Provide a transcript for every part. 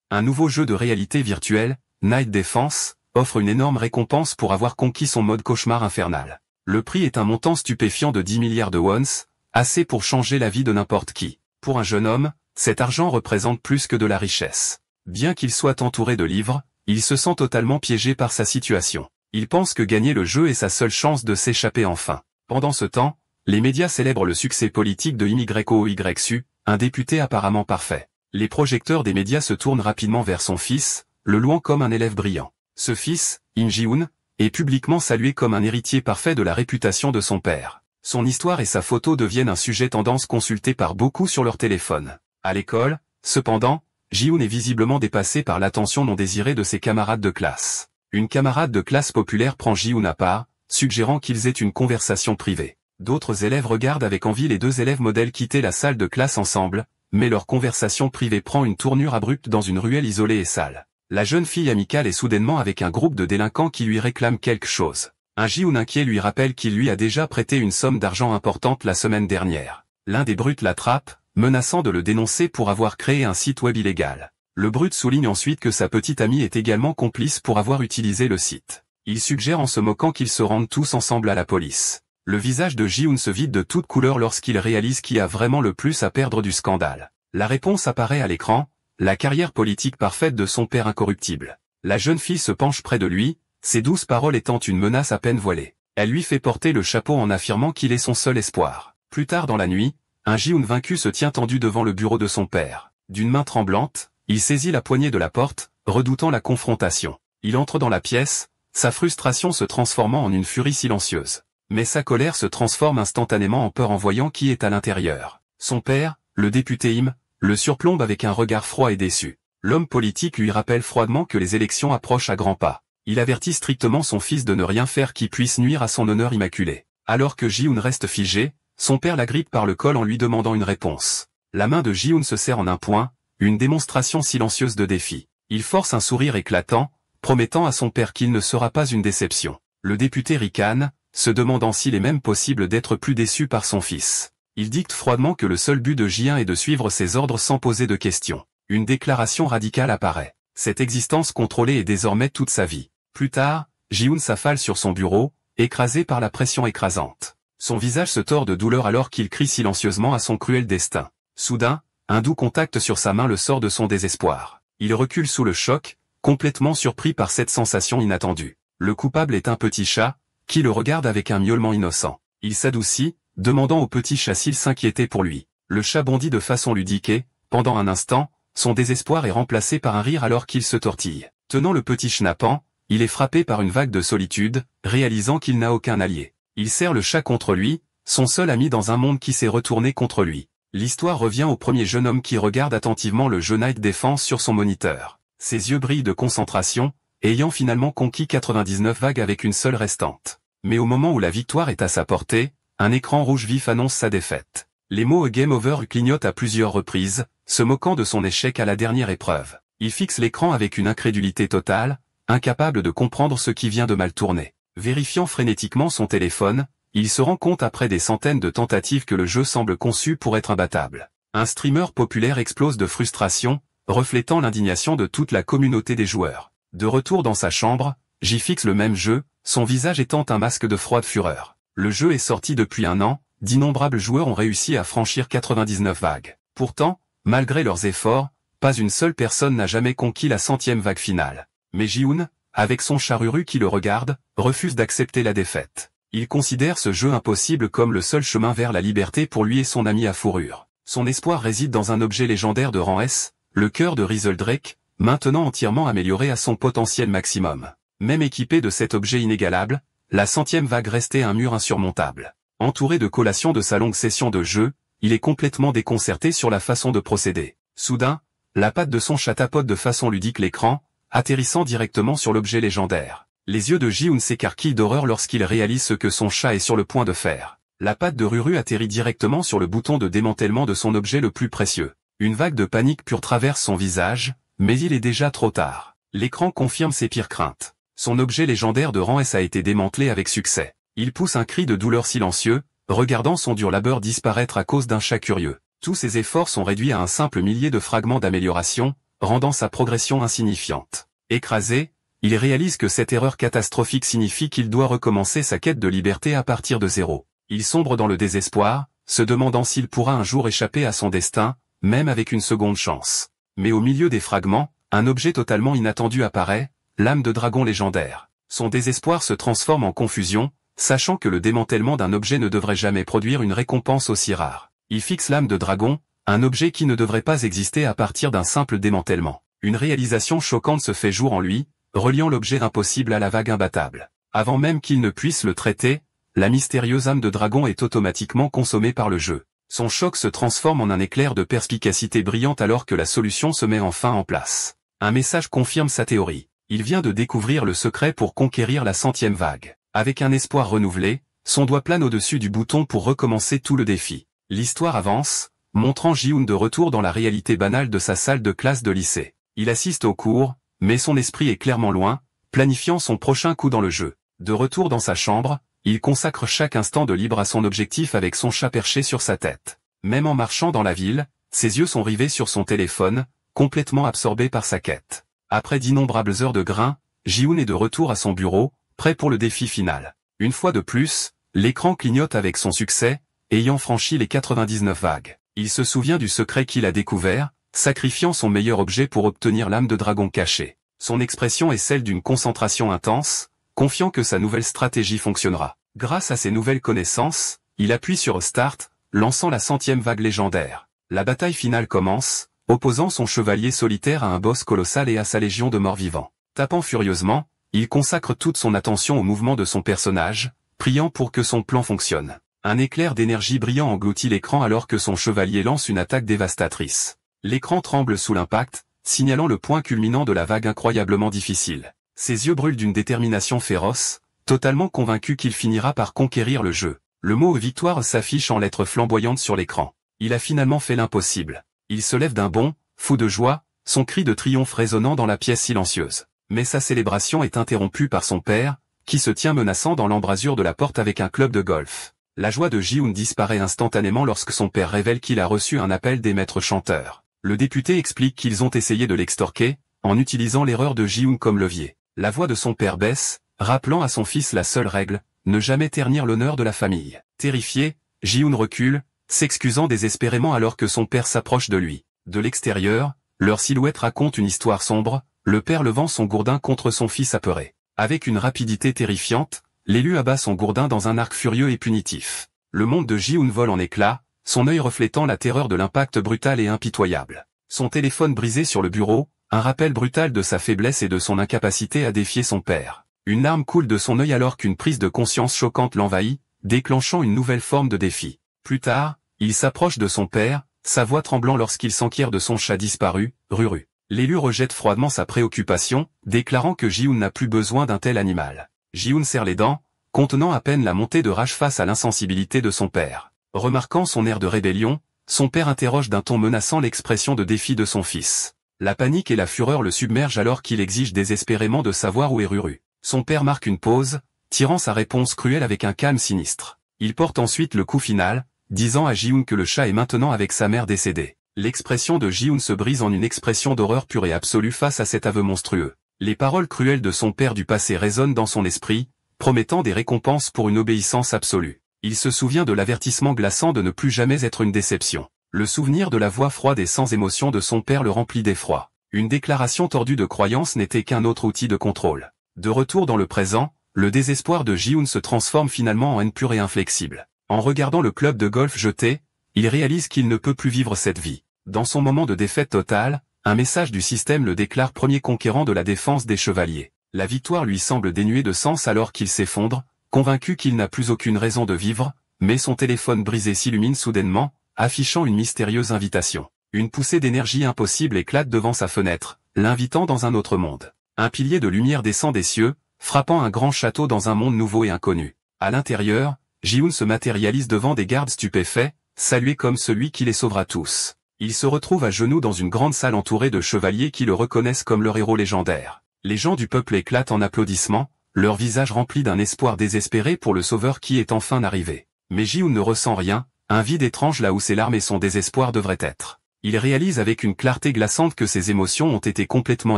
Un nouveau jeu de réalité virtuelle, Night Defense, offre une énorme récompense pour avoir conquis son mode cauchemar infernal. Le prix est un montant stupéfiant de 10 milliards de wons, assez pour changer la vie de n'importe qui. Pour un jeune homme, cet argent représente plus que de la richesse. Bien qu'il soit entouré de livres, il se sent totalement piégé par sa situation. Il pense que gagner le jeu est sa seule chance de s'échapper enfin. Pendant ce temps, les médias célèbrent le succès politique de Myouysu, un député apparemment parfait. Les projecteurs des médias se tournent rapidement vers son fils, le louant comme un élève brillant. Ce fils, Im Ji-hoon, est publiquement salué comme un héritier parfait de la réputation de son père. Son histoire et sa photo deviennent un sujet tendance consulté par beaucoup sur leur téléphone. À l'école, cependant, Ji-hoon est visiblement dépassé par l'attention non désirée de ses camarades de classe. Une camarade de classe populaire prend Ji-hoon à part, suggérant qu'ils aient une conversation privée. D'autres élèves regardent avec envie les deux élèves modèles quitter la salle de classe ensemble, mais leur conversation privée prend une tournure abrupte dans une ruelle isolée et sale. La jeune fille amicale est soudainement avec un groupe de délinquants qui lui réclament quelque chose. Un Ji-hoon inquiet lui rappelle qu'il lui a déjà prêté une somme d'argent importante la semaine dernière. L'un des brutes l'attrape, menaçant de le dénoncer pour avoir créé un site web illégal. Le brute souligne ensuite que sa petite amie est également complice pour avoir utilisé le site. Il suggère en se moquant qu'ils se rendent tous ensemble à la police. Le visage de Ji-hoon se vide de toute couleur lorsqu'il réalise qui a vraiment le plus à perdre du scandale. La réponse apparaît à l'écran, la carrière politique parfaite de son père incorruptible. La jeune fille se penche près de lui, ses douces paroles étant une menace à peine voilée. Elle lui fait porter le chapeau en affirmant qu'il est son seul espoir. Plus tard dans la nuit, un Ji-hoon vaincu se tient tendu devant le bureau de son père. D'une main tremblante, il saisit la poignée de la porte, redoutant la confrontation. Il entre dans la pièce, sa frustration se transformant en une furie silencieuse. Mais sa colère se transforme instantanément en peur en voyant qui est à l'intérieur. Son père, le député Im, le surplombe avec un regard froid et déçu. L'homme politique lui rappelle froidement que les élections approchent à grands pas. Il avertit strictement son fils de ne rien faire qui puisse nuire à son honneur immaculé. Alors que Ji-hoon reste figé, son père l'agrippe par le col en lui demandant une réponse. La main de Ji-hoon se serre en un point, une démonstration silencieuse de défi. Il force un sourire éclatant, promettant à son père qu'il ne sera pas une déception. Le député ricane, se demandant s'il est même possible d'être plus déçu par son fils. Il dicte froidement que le seul but de Ji-hoon est de suivre ses ordres sans poser de questions. Une déclaration radicale apparaît. Cette existence contrôlée est désormais toute sa vie. Plus tard, Ji-hoon s'affale sur son bureau, écrasé par la pression écrasante. Son visage se tord de douleur alors qu'il crie silencieusement à son cruel destin. Soudain, un doux contact sur sa main le sort de son désespoir. Il recule sous le choc, complètement surpris par cette sensation inattendue. Le coupable est un petit chat, qui le regarde avec un miaulement innocent. Il s'adoucit, demandant au petit chat s'il s'inquiétait pour lui. Le chat bondit de façon ludique et, pendant un instant, son désespoir est remplacé par un rire alors qu'il se tortille. Tenant le petit schnappant, il est frappé par une vague de solitude, réalisant qu'il n'a aucun allié. Il serre le chat contre lui, son seul ami dans un monde qui s'est retourné contre lui. L'histoire revient au premier jeune homme qui regarde attentivement le jeu Night Defense sur son moniteur. Ses yeux brillent de concentration, ayant finalement conquis 99 vagues avec une seule restante. Mais au moment où la victoire est à sa portée, un écran rouge vif annonce sa défaite. Les mots Game Over clignotent à plusieurs reprises, se moquant de son échec à la dernière épreuve. Il fixe l'écran avec une incrédulité totale, incapable de comprendre ce qui vient de mal tourner. Vérifiant frénétiquement son téléphone, il se rend compte après des centaines de tentatives que le jeu semble conçu pour être imbattable. Un streamer populaire explose de frustration, reflétant l'indignation de toute la communauté des joueurs. De retour dans sa chambre, J fixe le même jeu, son visage étant un masque de froide fureur. Le jeu est sorti depuis un an, d'innombrables joueurs ont réussi à franchir 99 vagues. Pourtant, malgré leurs efforts, pas une seule personne n'a jamais conquis la 100e vague finale. Mais Ji-hoon, avec son charruru qui le regarde, refuse d'accepter la défaite. Il considère ce jeu impossible comme le seul chemin vers la liberté pour lui et son ami à fourrure. Son espoir réside dans un objet légendaire de rang S, le cœur de Rizeldrake, maintenant entièrement amélioré à son potentiel maximum. Même équipé de cet objet inégalable, la 100e vague restait un mur insurmontable. Entouré de collations de sa longue session de jeu, il est complètement déconcerté sur la façon de procéder. Soudain, la patte de son chat tapote de façon ludique l'écran, atterrissant directement sur l'objet légendaire. Les yeux de Ji-hoon s'écarquillent d'horreur lorsqu'il réalise ce que son chat est sur le point de faire. La patte de Ruru atterrit directement sur le bouton de démantèlement de son objet le plus précieux. Une vague de panique pure traverse son visage, mais il est déjà trop tard. L'écran confirme ses pires craintes. Son objet légendaire de rang S a été démantelé avec succès. Il pousse un cri de douleur silencieux, regardant son dur labeur disparaître à cause d'un chat curieux. Tous ses efforts sont réduits à un simple millier de fragments d'amélioration, rendant sa progression insignifiante. Écrasé, il réalise que cette erreur catastrophique signifie qu'il doit recommencer sa quête de liberté à partir de zéro. Il sombre dans le désespoir, se demandant s'il pourra un jour échapper à son destin, même avec une seconde chance. Mais au milieu des fragments, un objet totalement inattendu apparaît, l'âme de dragon légendaire. Son désespoir se transforme en confusion, sachant que le démantèlement d'un objet ne devrait jamais produire une récompense aussi rare. Il fixe l'âme de dragon, un objet qui ne devrait pas exister à partir d'un simple démantèlement. Une réalisation choquante se fait jour en lui, reliant l'objet impossible à la vague imbattable. Avant même qu'il ne puisse le traiter, la mystérieuse âme de dragon est automatiquement consommée par le jeu. Son choc se transforme en un éclair de perspicacité brillante alors que la solution se met enfin en place. Un message confirme sa théorie. Il vient de découvrir le secret pour conquérir la 100e vague. Avec un espoir renouvelé, son doigt plane au-dessus du bouton pour recommencer tout le défi. L'histoire avance, montrant Ji-hoon de retour dans la réalité banale de sa salle de classe de lycée. Il assiste au cours, mais son esprit est clairement loin, planifiant son prochain coup dans le jeu. De retour dans sa chambre, il consacre chaque instant de libre à son objectif avec son chat perché sur sa tête. Même en marchant dans la ville, ses yeux sont rivés sur son téléphone, complètement absorbé par sa quête. Après d'innombrables heures de grain, Ji-hoon est de retour à son bureau, prêt pour le défi final. Une fois de plus, l'écran clignote avec son succès, ayant franchi les 99 vagues. Il se souvient du secret qu'il a découvert, sacrifiant son meilleur objet pour obtenir l'âme de dragon cachée. Son expression est celle d'une concentration intense, confiant que sa nouvelle stratégie fonctionnera. Grâce à ses nouvelles connaissances, il appuie sur Start, lançant la 100e vague légendaire. La bataille finale commence, opposant son chevalier solitaire à un boss colossal et à sa légion de morts-vivants. Tapant furieusement, il consacre toute son attention au mouvement de son personnage, priant pour que son plan fonctionne. Un éclair d'énergie brillant engloutit l'écran alors que son chevalier lance une attaque dévastatrice. L'écran tremble sous l'impact, signalant le point culminant de la vague incroyablement difficile. Ses yeux brûlent d'une détermination féroce, totalement convaincu qu'il finira par conquérir le jeu. Le mot « victoire » s'affiche en lettres flamboyantes sur l'écran. Il a finalement fait l'impossible. Il se lève d'un bond, fou de joie, son cri de triomphe résonnant dans la pièce silencieuse. Mais sa célébration est interrompue par son père, qui se tient menaçant dans l'embrasure de la porte avec un club de golf. La joie de Ji-hoon disparaît instantanément lorsque son père révèle qu'il a reçu un appel des maîtres chanteurs. Le député explique qu'ils ont essayé de l'extorquer, en utilisant l'erreur de Ji-hoon comme levier. La voix de son père baisse, rappelant à son fils la seule règle, ne jamais ternir l'honneur de la famille. Terrifié, Ji-hoon recule, s'excusant désespérément alors que son père s'approche de lui. De l'extérieur, leur silhouette raconte une histoire sombre, le père levant son gourdin contre son fils apeuré. Avec une rapidité terrifiante, l'élu abat son gourdin dans un arc furieux et punitif. Le monde de Ji-hoon vole en éclats, son œil reflétant la terreur de l'impact brutal et impitoyable. Son téléphone brisé sur le bureau, un rappel brutal de sa faiblesse et de son incapacité à défier son père. Une larme coule de son œil alors qu'une prise de conscience choquante l'envahit, déclenchant une nouvelle forme de défi. Plus tard, il s'approche de son père, sa voix tremblant lorsqu'il s'enquiert de son chat disparu, Ruru. L'élu rejette froidement sa préoccupation, déclarant que Ji-hoon n'a plus besoin d'un tel animal. Ji-hoon serre les dents, contenant à peine la montée de rage face à l'insensibilité de son père. Remarquant son air de rébellion, son père interroge d'un ton menaçant l'expression de défi de son fils. La panique et la fureur le submergent alors qu'il exige désespérément de savoir où est Ruru. Son père marque une pause, tirant sa réponse cruelle avec un calme sinistre. Il porte ensuite le coup final, disant à Ji-hoon que le chat est maintenant avec sa mère décédée. L'expression de Ji-hoon se brise en une expression d'horreur pure et absolue face à cet aveu monstrueux. Les paroles cruelles de son père du passé résonnent dans son esprit, promettant des récompenses pour une obéissance absolue. Il se souvient de l'avertissement glaçant de ne plus jamais être une déception. Le souvenir de la voix froide et sans émotion de son père le remplit d'effroi. Une déclaration tordue de croyance n'était qu'un autre outil de contrôle. De retour dans le présent, le désespoir de Ji-hoon se transforme finalement en haine pure et inflexible. En regardant le club de golf jeté, il réalise qu'il ne peut plus vivre cette vie. Dans son moment de défaite totale, un message du système le déclare premier conquérant de la défense des chevaliers. La victoire lui semble dénuée de sens alors qu'il s'effondre, convaincu qu'il n'a plus aucune raison de vivre, mais son téléphone brisé s'illumine soudainement, affichant une mystérieuse invitation. Une poussée d'énergie impossible éclate devant sa fenêtre, l'invitant dans un autre monde. Un pilier de lumière descend des cieux, frappant un grand château dans un monde nouveau et inconnu. À l'intérieur, Ji-hoon se matérialise devant des gardes stupéfaits, salués comme celui qui les sauvera tous. Il se retrouve à genoux dans une grande salle entourée de chevaliers qui le reconnaissent comme leur héros légendaire. Les gens du peuple éclatent en applaudissements, leurs visages remplis d'un espoir désespéré pour le sauveur qui est enfin arrivé. Mais Ji-hoon ne ressent rien, un vide étrange là où ses larmes et son désespoir devraient être. Il réalise avec une clarté glaçante que ses émotions ont été complètement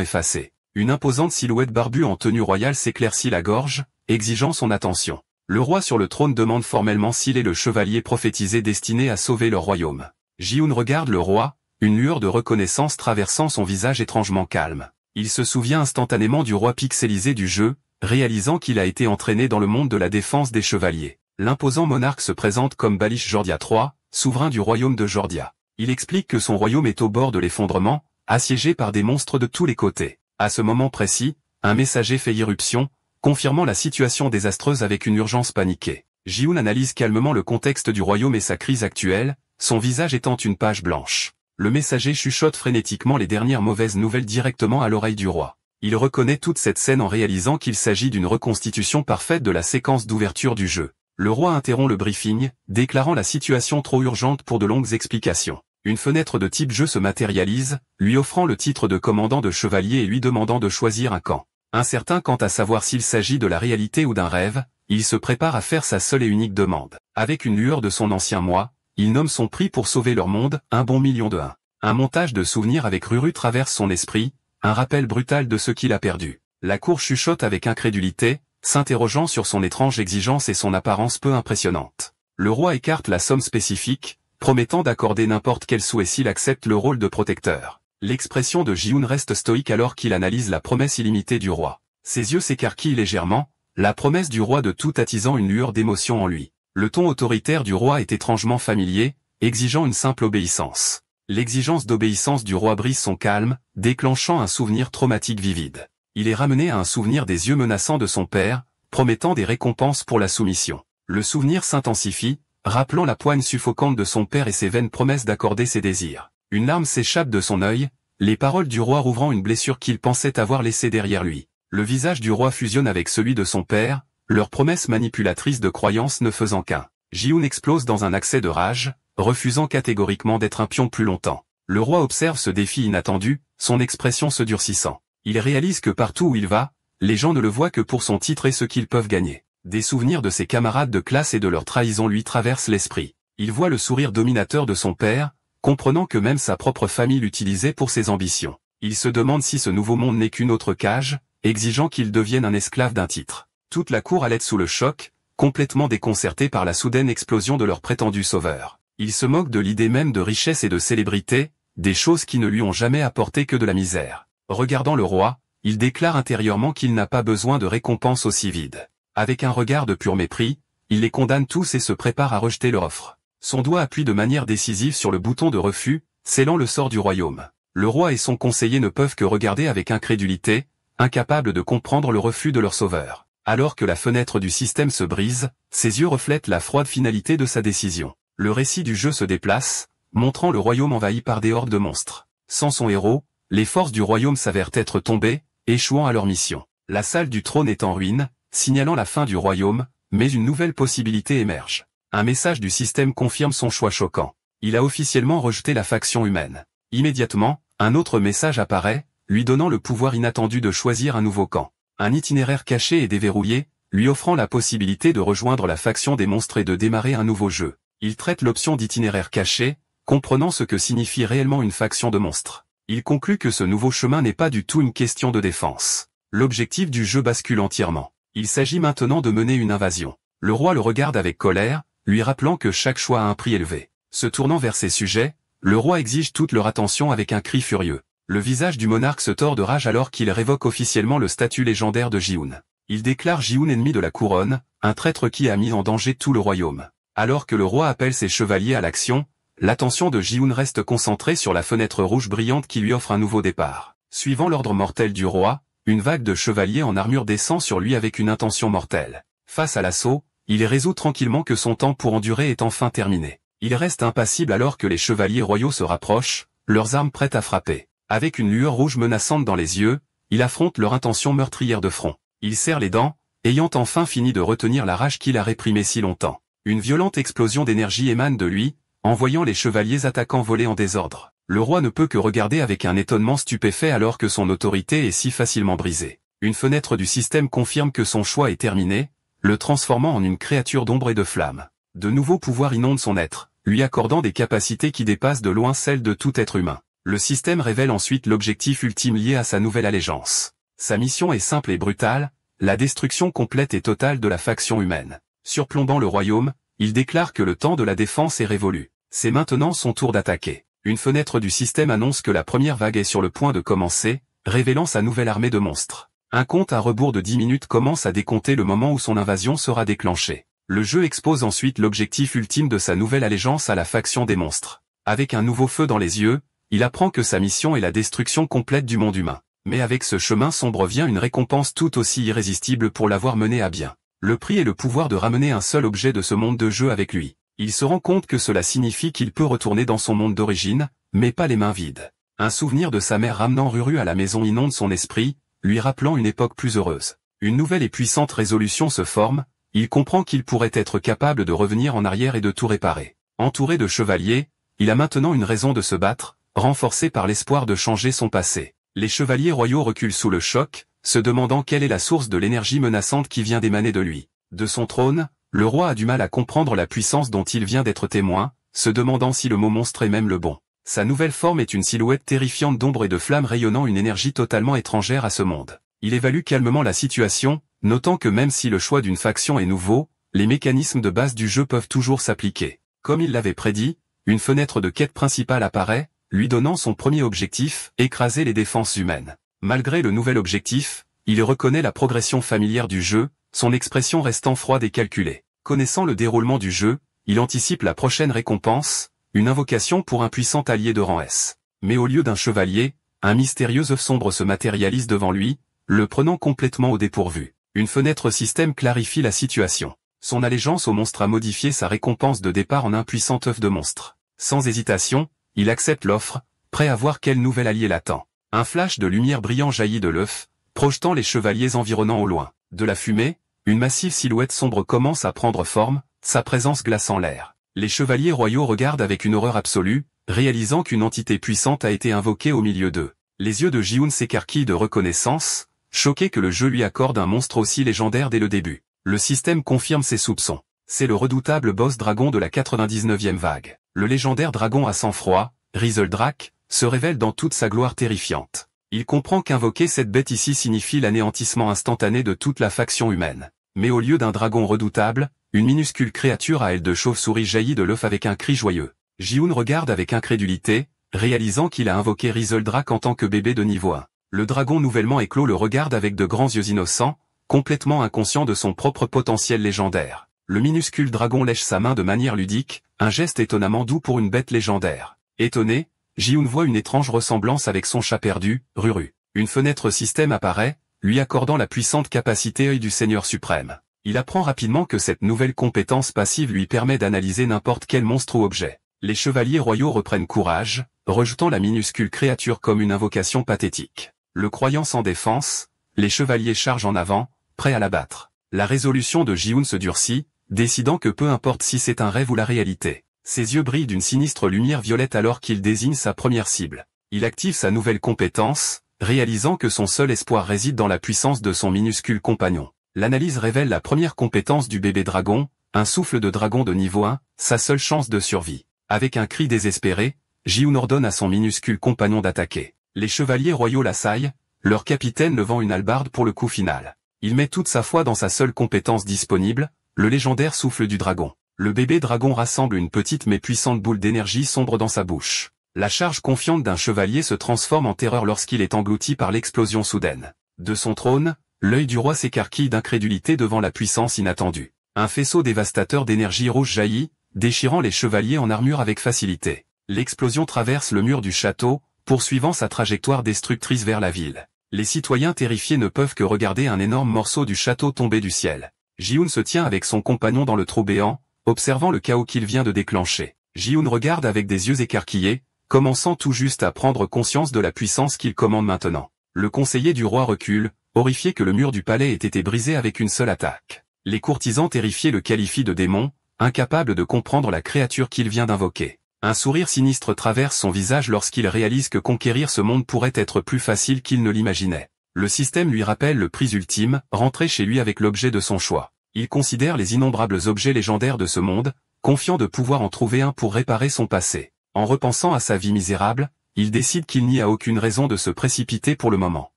effacées. Une imposante silhouette barbue en tenue royale s'éclaircit la gorge, exigeant son attention. Le roi sur le trône demande formellement s'il est le chevalier prophétisé destiné à sauver leur royaume. Ji-hoon regarde le roi, une lueur de reconnaissance traversant son visage étrangement calme. Il se souvient instantanément du roi pixelisé du jeu, réalisant qu'il a été entraîné dans le monde de la défense des chevaliers. L'imposant monarque se présente comme Baelish Jordia III, souverain du royaume de Jordia. Il explique que son royaume est au bord de l'effondrement, assiégé par des monstres de tous les côtés. À ce moment précis, un messager fait irruption, confirmant la situation désastreuse avec une urgence paniquée. Ji-hoon analyse calmement le contexte du royaume et sa crise actuelle, son visage étant une page blanche. Le messager chuchote frénétiquement les dernières mauvaises nouvelles directement à l'oreille du roi. Il reconnaît toute cette scène en réalisant qu'il s'agit d'une reconstitution parfaite de la séquence d'ouverture du jeu. Le roi interrompt le briefing, déclarant la situation trop urgente pour de longues explications. Une fenêtre de type jeu se matérialise, lui offrant le titre de commandant de chevalier et lui demandant de choisir un camp. Incertain quant à savoir s'il s'agit de la réalité ou d'un rêve, il se prépare à faire sa seule et unique demande. Avec une lueur de son ancien moi, il nomme son prix pour sauver leur monde, 1 bon million de 1. Un montage de souvenirs avec Ruru traverse son esprit, un rappel brutal de ce qu'il a perdu. La cour chuchote avec incrédulité, s'interrogeant sur son étrange exigence et son apparence peu impressionnante. Le roi écarte la somme spécifique, promettant d'accorder n'importe quel souhait s'il accepte le rôle de protecteur. L'expression de Ji-hoon reste stoïque alors qu'il analyse la promesse illimitée du roi. Ses yeux s'écarquillent légèrement, la promesse du roi de tout attisant une lueur d'émotion en lui. Le ton autoritaire du roi est étrangement familier, exigeant une simple obéissance. L'exigence d'obéissance du roi brise son calme, déclenchant un souvenir traumatique vivide. Il est ramené à un souvenir des yeux menaçants de son père, promettant des récompenses pour la soumission. Le souvenir s'intensifie, rappelant la poigne suffocante de son père et ses vaines promesses d'accorder ses désirs. Une larme s'échappe de son œil, les paroles du roi rouvrant une blessure qu'il pensait avoir laissée derrière lui. Le visage du roi fusionne avec celui de son père, leur promesse manipulatrice de croyances ne faisant qu'un. Ji-hoon explose dans un accès de rage, refusant catégoriquement d'être un pion plus longtemps. Le roi observe ce défi inattendu, son expression se durcissant. Il réalise que partout où il va, les gens ne le voient que pour son titre et ce qu'ils peuvent gagner. Des souvenirs de ses camarades de classe et de leur trahison lui traversent l'esprit. Il voit le sourire dominateur de son père, comprenant que même sa propre famille l'utilisait pour ses ambitions. Il se demande si ce nouveau monde n'est qu'une autre cage, exigeant qu'il devienne un esclave d'un titre. Toute la cour allait sous le choc, complètement déconcertée par la soudaine explosion de leur prétendu sauveur. Il se moque de l'idée même de richesse et de célébrité, des choses qui ne lui ont jamais apporté que de la misère. Regardant le roi, il déclare intérieurement qu'il n'a pas besoin de récompenses aussi vides. Avec un regard de pur mépris, il les condamne tous et se prépare à rejeter leur offre. Son doigt appuie de manière décisive sur le bouton de refus, scellant le sort du royaume. Le roi et son conseiller ne peuvent que regarder avec incrédulité, incapables de comprendre le refus de leur sauveur. Alors que la fenêtre du système se brise, ses yeux reflètent la froide finalité de sa décision. Le récit du jeu se déplace, montrant le royaume envahi par des hordes de monstres. Sans son héros, les forces du royaume s'avèrent être tombées, échouant à leur mission. La salle du trône est en ruine, signalant la fin du royaume, mais une nouvelle possibilité émerge. Un message du système confirme son choix choquant. Il a officiellement rejeté la faction humaine. Immédiatement, un autre message apparaît, lui donnant le pouvoir inattendu de choisir un nouveau camp. Un itinéraire caché et déverrouillé, lui offrant la possibilité de rejoindre la faction des monstres et de démarrer un nouveau jeu. Il traite l'option d'itinéraire caché, comprenant ce que signifie réellement une faction de monstres. Il conclut que ce nouveau chemin n'est pas du tout une question de défense. L'objectif du jeu bascule entièrement. Il s'agit maintenant de mener une invasion. Le roi le regarde avec colère, lui rappelant que chaque choix a un prix élevé. Se tournant vers ses sujets, le roi exige toute leur attention avec un cri furieux. Le visage du monarque se tord de rage alors qu'il révoque officiellement le statut légendaire de Ji-hoon. Il déclare Ji-hoon ennemi de la couronne, un traître qui a mis en danger tout le royaume. Alors que le roi appelle ses chevaliers à l'action, l'attention de Ji-hoon reste concentrée sur la fenêtre rouge brillante qui lui offre un nouveau départ. Suivant l'ordre mortel du roi, une vague de chevaliers en armure descend sur lui avec une intention mortelle. Face à l'assaut, il résout tranquillement que son temps pour endurer est enfin terminé. Il reste impassible alors que les chevaliers royaux se rapprochent, leurs armes prêtes à frapper. Avec une lueur rouge menaçante dans les yeux, il affronte leur intention meurtrière de front. Il serre les dents, ayant enfin fini de retenir la rage qu'il a réprimée si longtemps. Une violente explosion d'énergie émane de lui, envoyant les chevaliers attaquants voler en désordre. Le roi ne peut que regarder avec un étonnement stupéfait alors que son autorité est si facilement brisée. Une fenêtre du système confirme que son choix est terminé, le transformant en une créature d'ombre et de flamme. De nouveaux pouvoirs inondent son être, lui accordant des capacités qui dépassent de loin celles de tout être humain. Le système révèle ensuite l'objectif ultime lié à sa nouvelle allégeance. Sa mission est simple et brutale, la destruction complète et totale de la faction humaine. Surplombant le royaume, il déclare que le temps de la défense est révolu. C'est maintenant son tour d'attaquer. Une fenêtre du système annonce que la première vague est sur le point de commencer, révélant sa nouvelle armée de monstres. Un compte à rebours de 10 minutes commence à décompter le moment où son invasion sera déclenchée. Le jeu expose ensuite l'objectif ultime de sa nouvelle allégeance à la faction des monstres. Avec un nouveau feu dans les yeux, il apprend que sa mission est la destruction complète du monde humain. Mais avec ce chemin sombre vient une récompense tout aussi irrésistible pour l'avoir mené à bien. Le prix est le pouvoir de ramener un seul objet de ce monde de jeu avec lui. Il se rend compte que cela signifie qu'il peut retourner dans son monde d'origine, mais pas les mains vides. Un souvenir de sa mère ramenant Ruru à la maison inonde son esprit, lui rappelant une époque plus heureuse. Une nouvelle et puissante résolution se forme, il comprend qu'il pourrait être capable de revenir en arrière et de tout réparer. Entouré de chevaliers, il a maintenant une raison de se battre, renforcé par l'espoir de changer son passé. Les chevaliers royaux reculent sous le choc, se demandant quelle est la source de l'énergie menaçante qui vient d'émaner de lui. De son trône, le roi a du mal à comprendre la puissance dont il vient d'être témoin, se demandant si le mot monstre est même le bon. Sa nouvelle forme est une silhouette terrifiante d'ombre et de flammes rayonnant une énergie totalement étrangère à ce monde. Il évalue calmement la situation, notant que même si le choix d'une faction est nouveau, les mécanismes de base du jeu peuvent toujours s'appliquer. Comme il l'avait prédit, une fenêtre de quête principale apparaît, lui donnant son premier objectif, écraser les défenses humaines. Malgré le nouvel objectif, il reconnaît la progression familière du jeu, son expression restant froide et calculée. Connaissant le déroulement du jeu, il anticipe la prochaine récompense, une invocation pour un puissant allié de rang S. Mais au lieu d'un chevalier, un mystérieux œuf sombre se matérialise devant lui, le prenant complètement au dépourvu. Une fenêtre système clarifie la situation. Son allégeance au monstre a modifié sa récompense de départ en un puissant œuf de monstre. Sans hésitation, il accepte l'offre, prêt à voir quel nouvel allié l'attend. Un flash de lumière brillant jaillit de l'œuf, projetant les chevaliers environnants au loin. De la fumée, une massive silhouette sombre commence à prendre forme, sa présence glaçant l'air. Les chevaliers royaux regardent avec une horreur absolue, réalisant qu'une entité puissante a été invoquée au milieu d'eux. Les yeux de Ji-Hoon s'écarquillent de reconnaissance, choqué que le jeu lui accorde un monstre aussi légendaire dès le début. Le système confirme ses soupçons. C'est le redoutable boss dragon de la 99e vague. Le légendaire dragon à sang-froid, Rizeldrak, se révèle dans toute sa gloire terrifiante. Il comprend qu'invoquer cette bête ici signifie l'anéantissement instantané de toute la faction humaine. Mais au lieu d'un dragon redoutable, une minuscule créature à ailes de chauve-souris jaillit de l'œuf avec un cri joyeux. Ji-Hoon regarde avec incrédulité, réalisant qu'il a invoqué Rizeldrak en tant que bébé de niveau 1. Le dragon nouvellement éclos le regarde avec de grands yeux innocents, complètement inconscient de son propre potentiel légendaire. Le minuscule dragon lèche sa main de manière ludique, un geste étonnamment doux pour une bête légendaire. Étonné, Ji-Hoon voit une étrange ressemblance avec son chat perdu, Ruru. Une fenêtre système apparaît, lui accordant la puissante capacité œil du Seigneur suprême. Il apprend rapidement que cette nouvelle compétence passive lui permet d'analyser n'importe quel monstre ou objet. Les chevaliers royaux reprennent courage, rejetant la minuscule créature comme une invocation pathétique. Le croyant sans défense, les chevaliers chargent en avant, prêts à l'abattre. La résolution de Ji-Hoon se durcit, décidant que peu importe si c'est un rêve ou la réalité. Ses yeux brillent d'une sinistre lumière violette alors qu'il désigne sa première cible. Il active sa nouvelle compétence, réalisant que son seul espoir réside dans la puissance de son minuscule compagnon. L'analyse révèle la première compétence du bébé dragon, un souffle de dragon de niveau 1, sa seule chance de survie. Avec un cri désespéré, Ji-Hoon ordonne à son minuscule compagnon d'attaquer. Les chevaliers royaux l'assaillent, leur capitaine levant une hallebarde pour le coup final. Il met toute sa foi dans sa seule compétence disponible, le légendaire souffle du dragon. Le bébé dragon rassemble une petite mais puissante boule d'énergie sombre dans sa bouche. La charge confiante d'un chevalier se transforme en terreur lorsqu'il est englouti par l'explosion soudaine. De son trône, l'œil du roi s'écarquille d'incrédulité devant la puissance inattendue. Un faisceau dévastateur d'énergie rouge jaillit, déchirant les chevaliers en armure avec facilité. L'explosion traverse le mur du château, poursuivant sa trajectoire destructrice vers la ville. Les citoyens terrifiés ne peuvent que regarder un énorme morceau du château tomber du ciel. Ji-Hoon se tient avec son compagnon dans le trou béant, observant le chaos qu'il vient de déclencher. Ji-Hoon regarde avec des yeux écarquillés, commençant tout juste à prendre conscience de la puissance qu'il commande maintenant. Le conseiller du roi recule, horrifié que le mur du palais ait été brisé avec une seule attaque. Les courtisans terrifiés le qualifient de démon, incapable de comprendre la créature qu'il vient d'invoquer. Un sourire sinistre traverse son visage lorsqu'il réalise que conquérir ce monde pourrait être plus facile qu'il ne l'imaginait. Le système lui rappelle le prix ultime, rentrer chez lui avec l'objet de son choix. Il considère les innombrables objets légendaires de ce monde, confiant de pouvoir en trouver un pour réparer son passé. En repensant à sa vie misérable, il décide qu'il n'y a aucune raison de se précipiter pour le moment.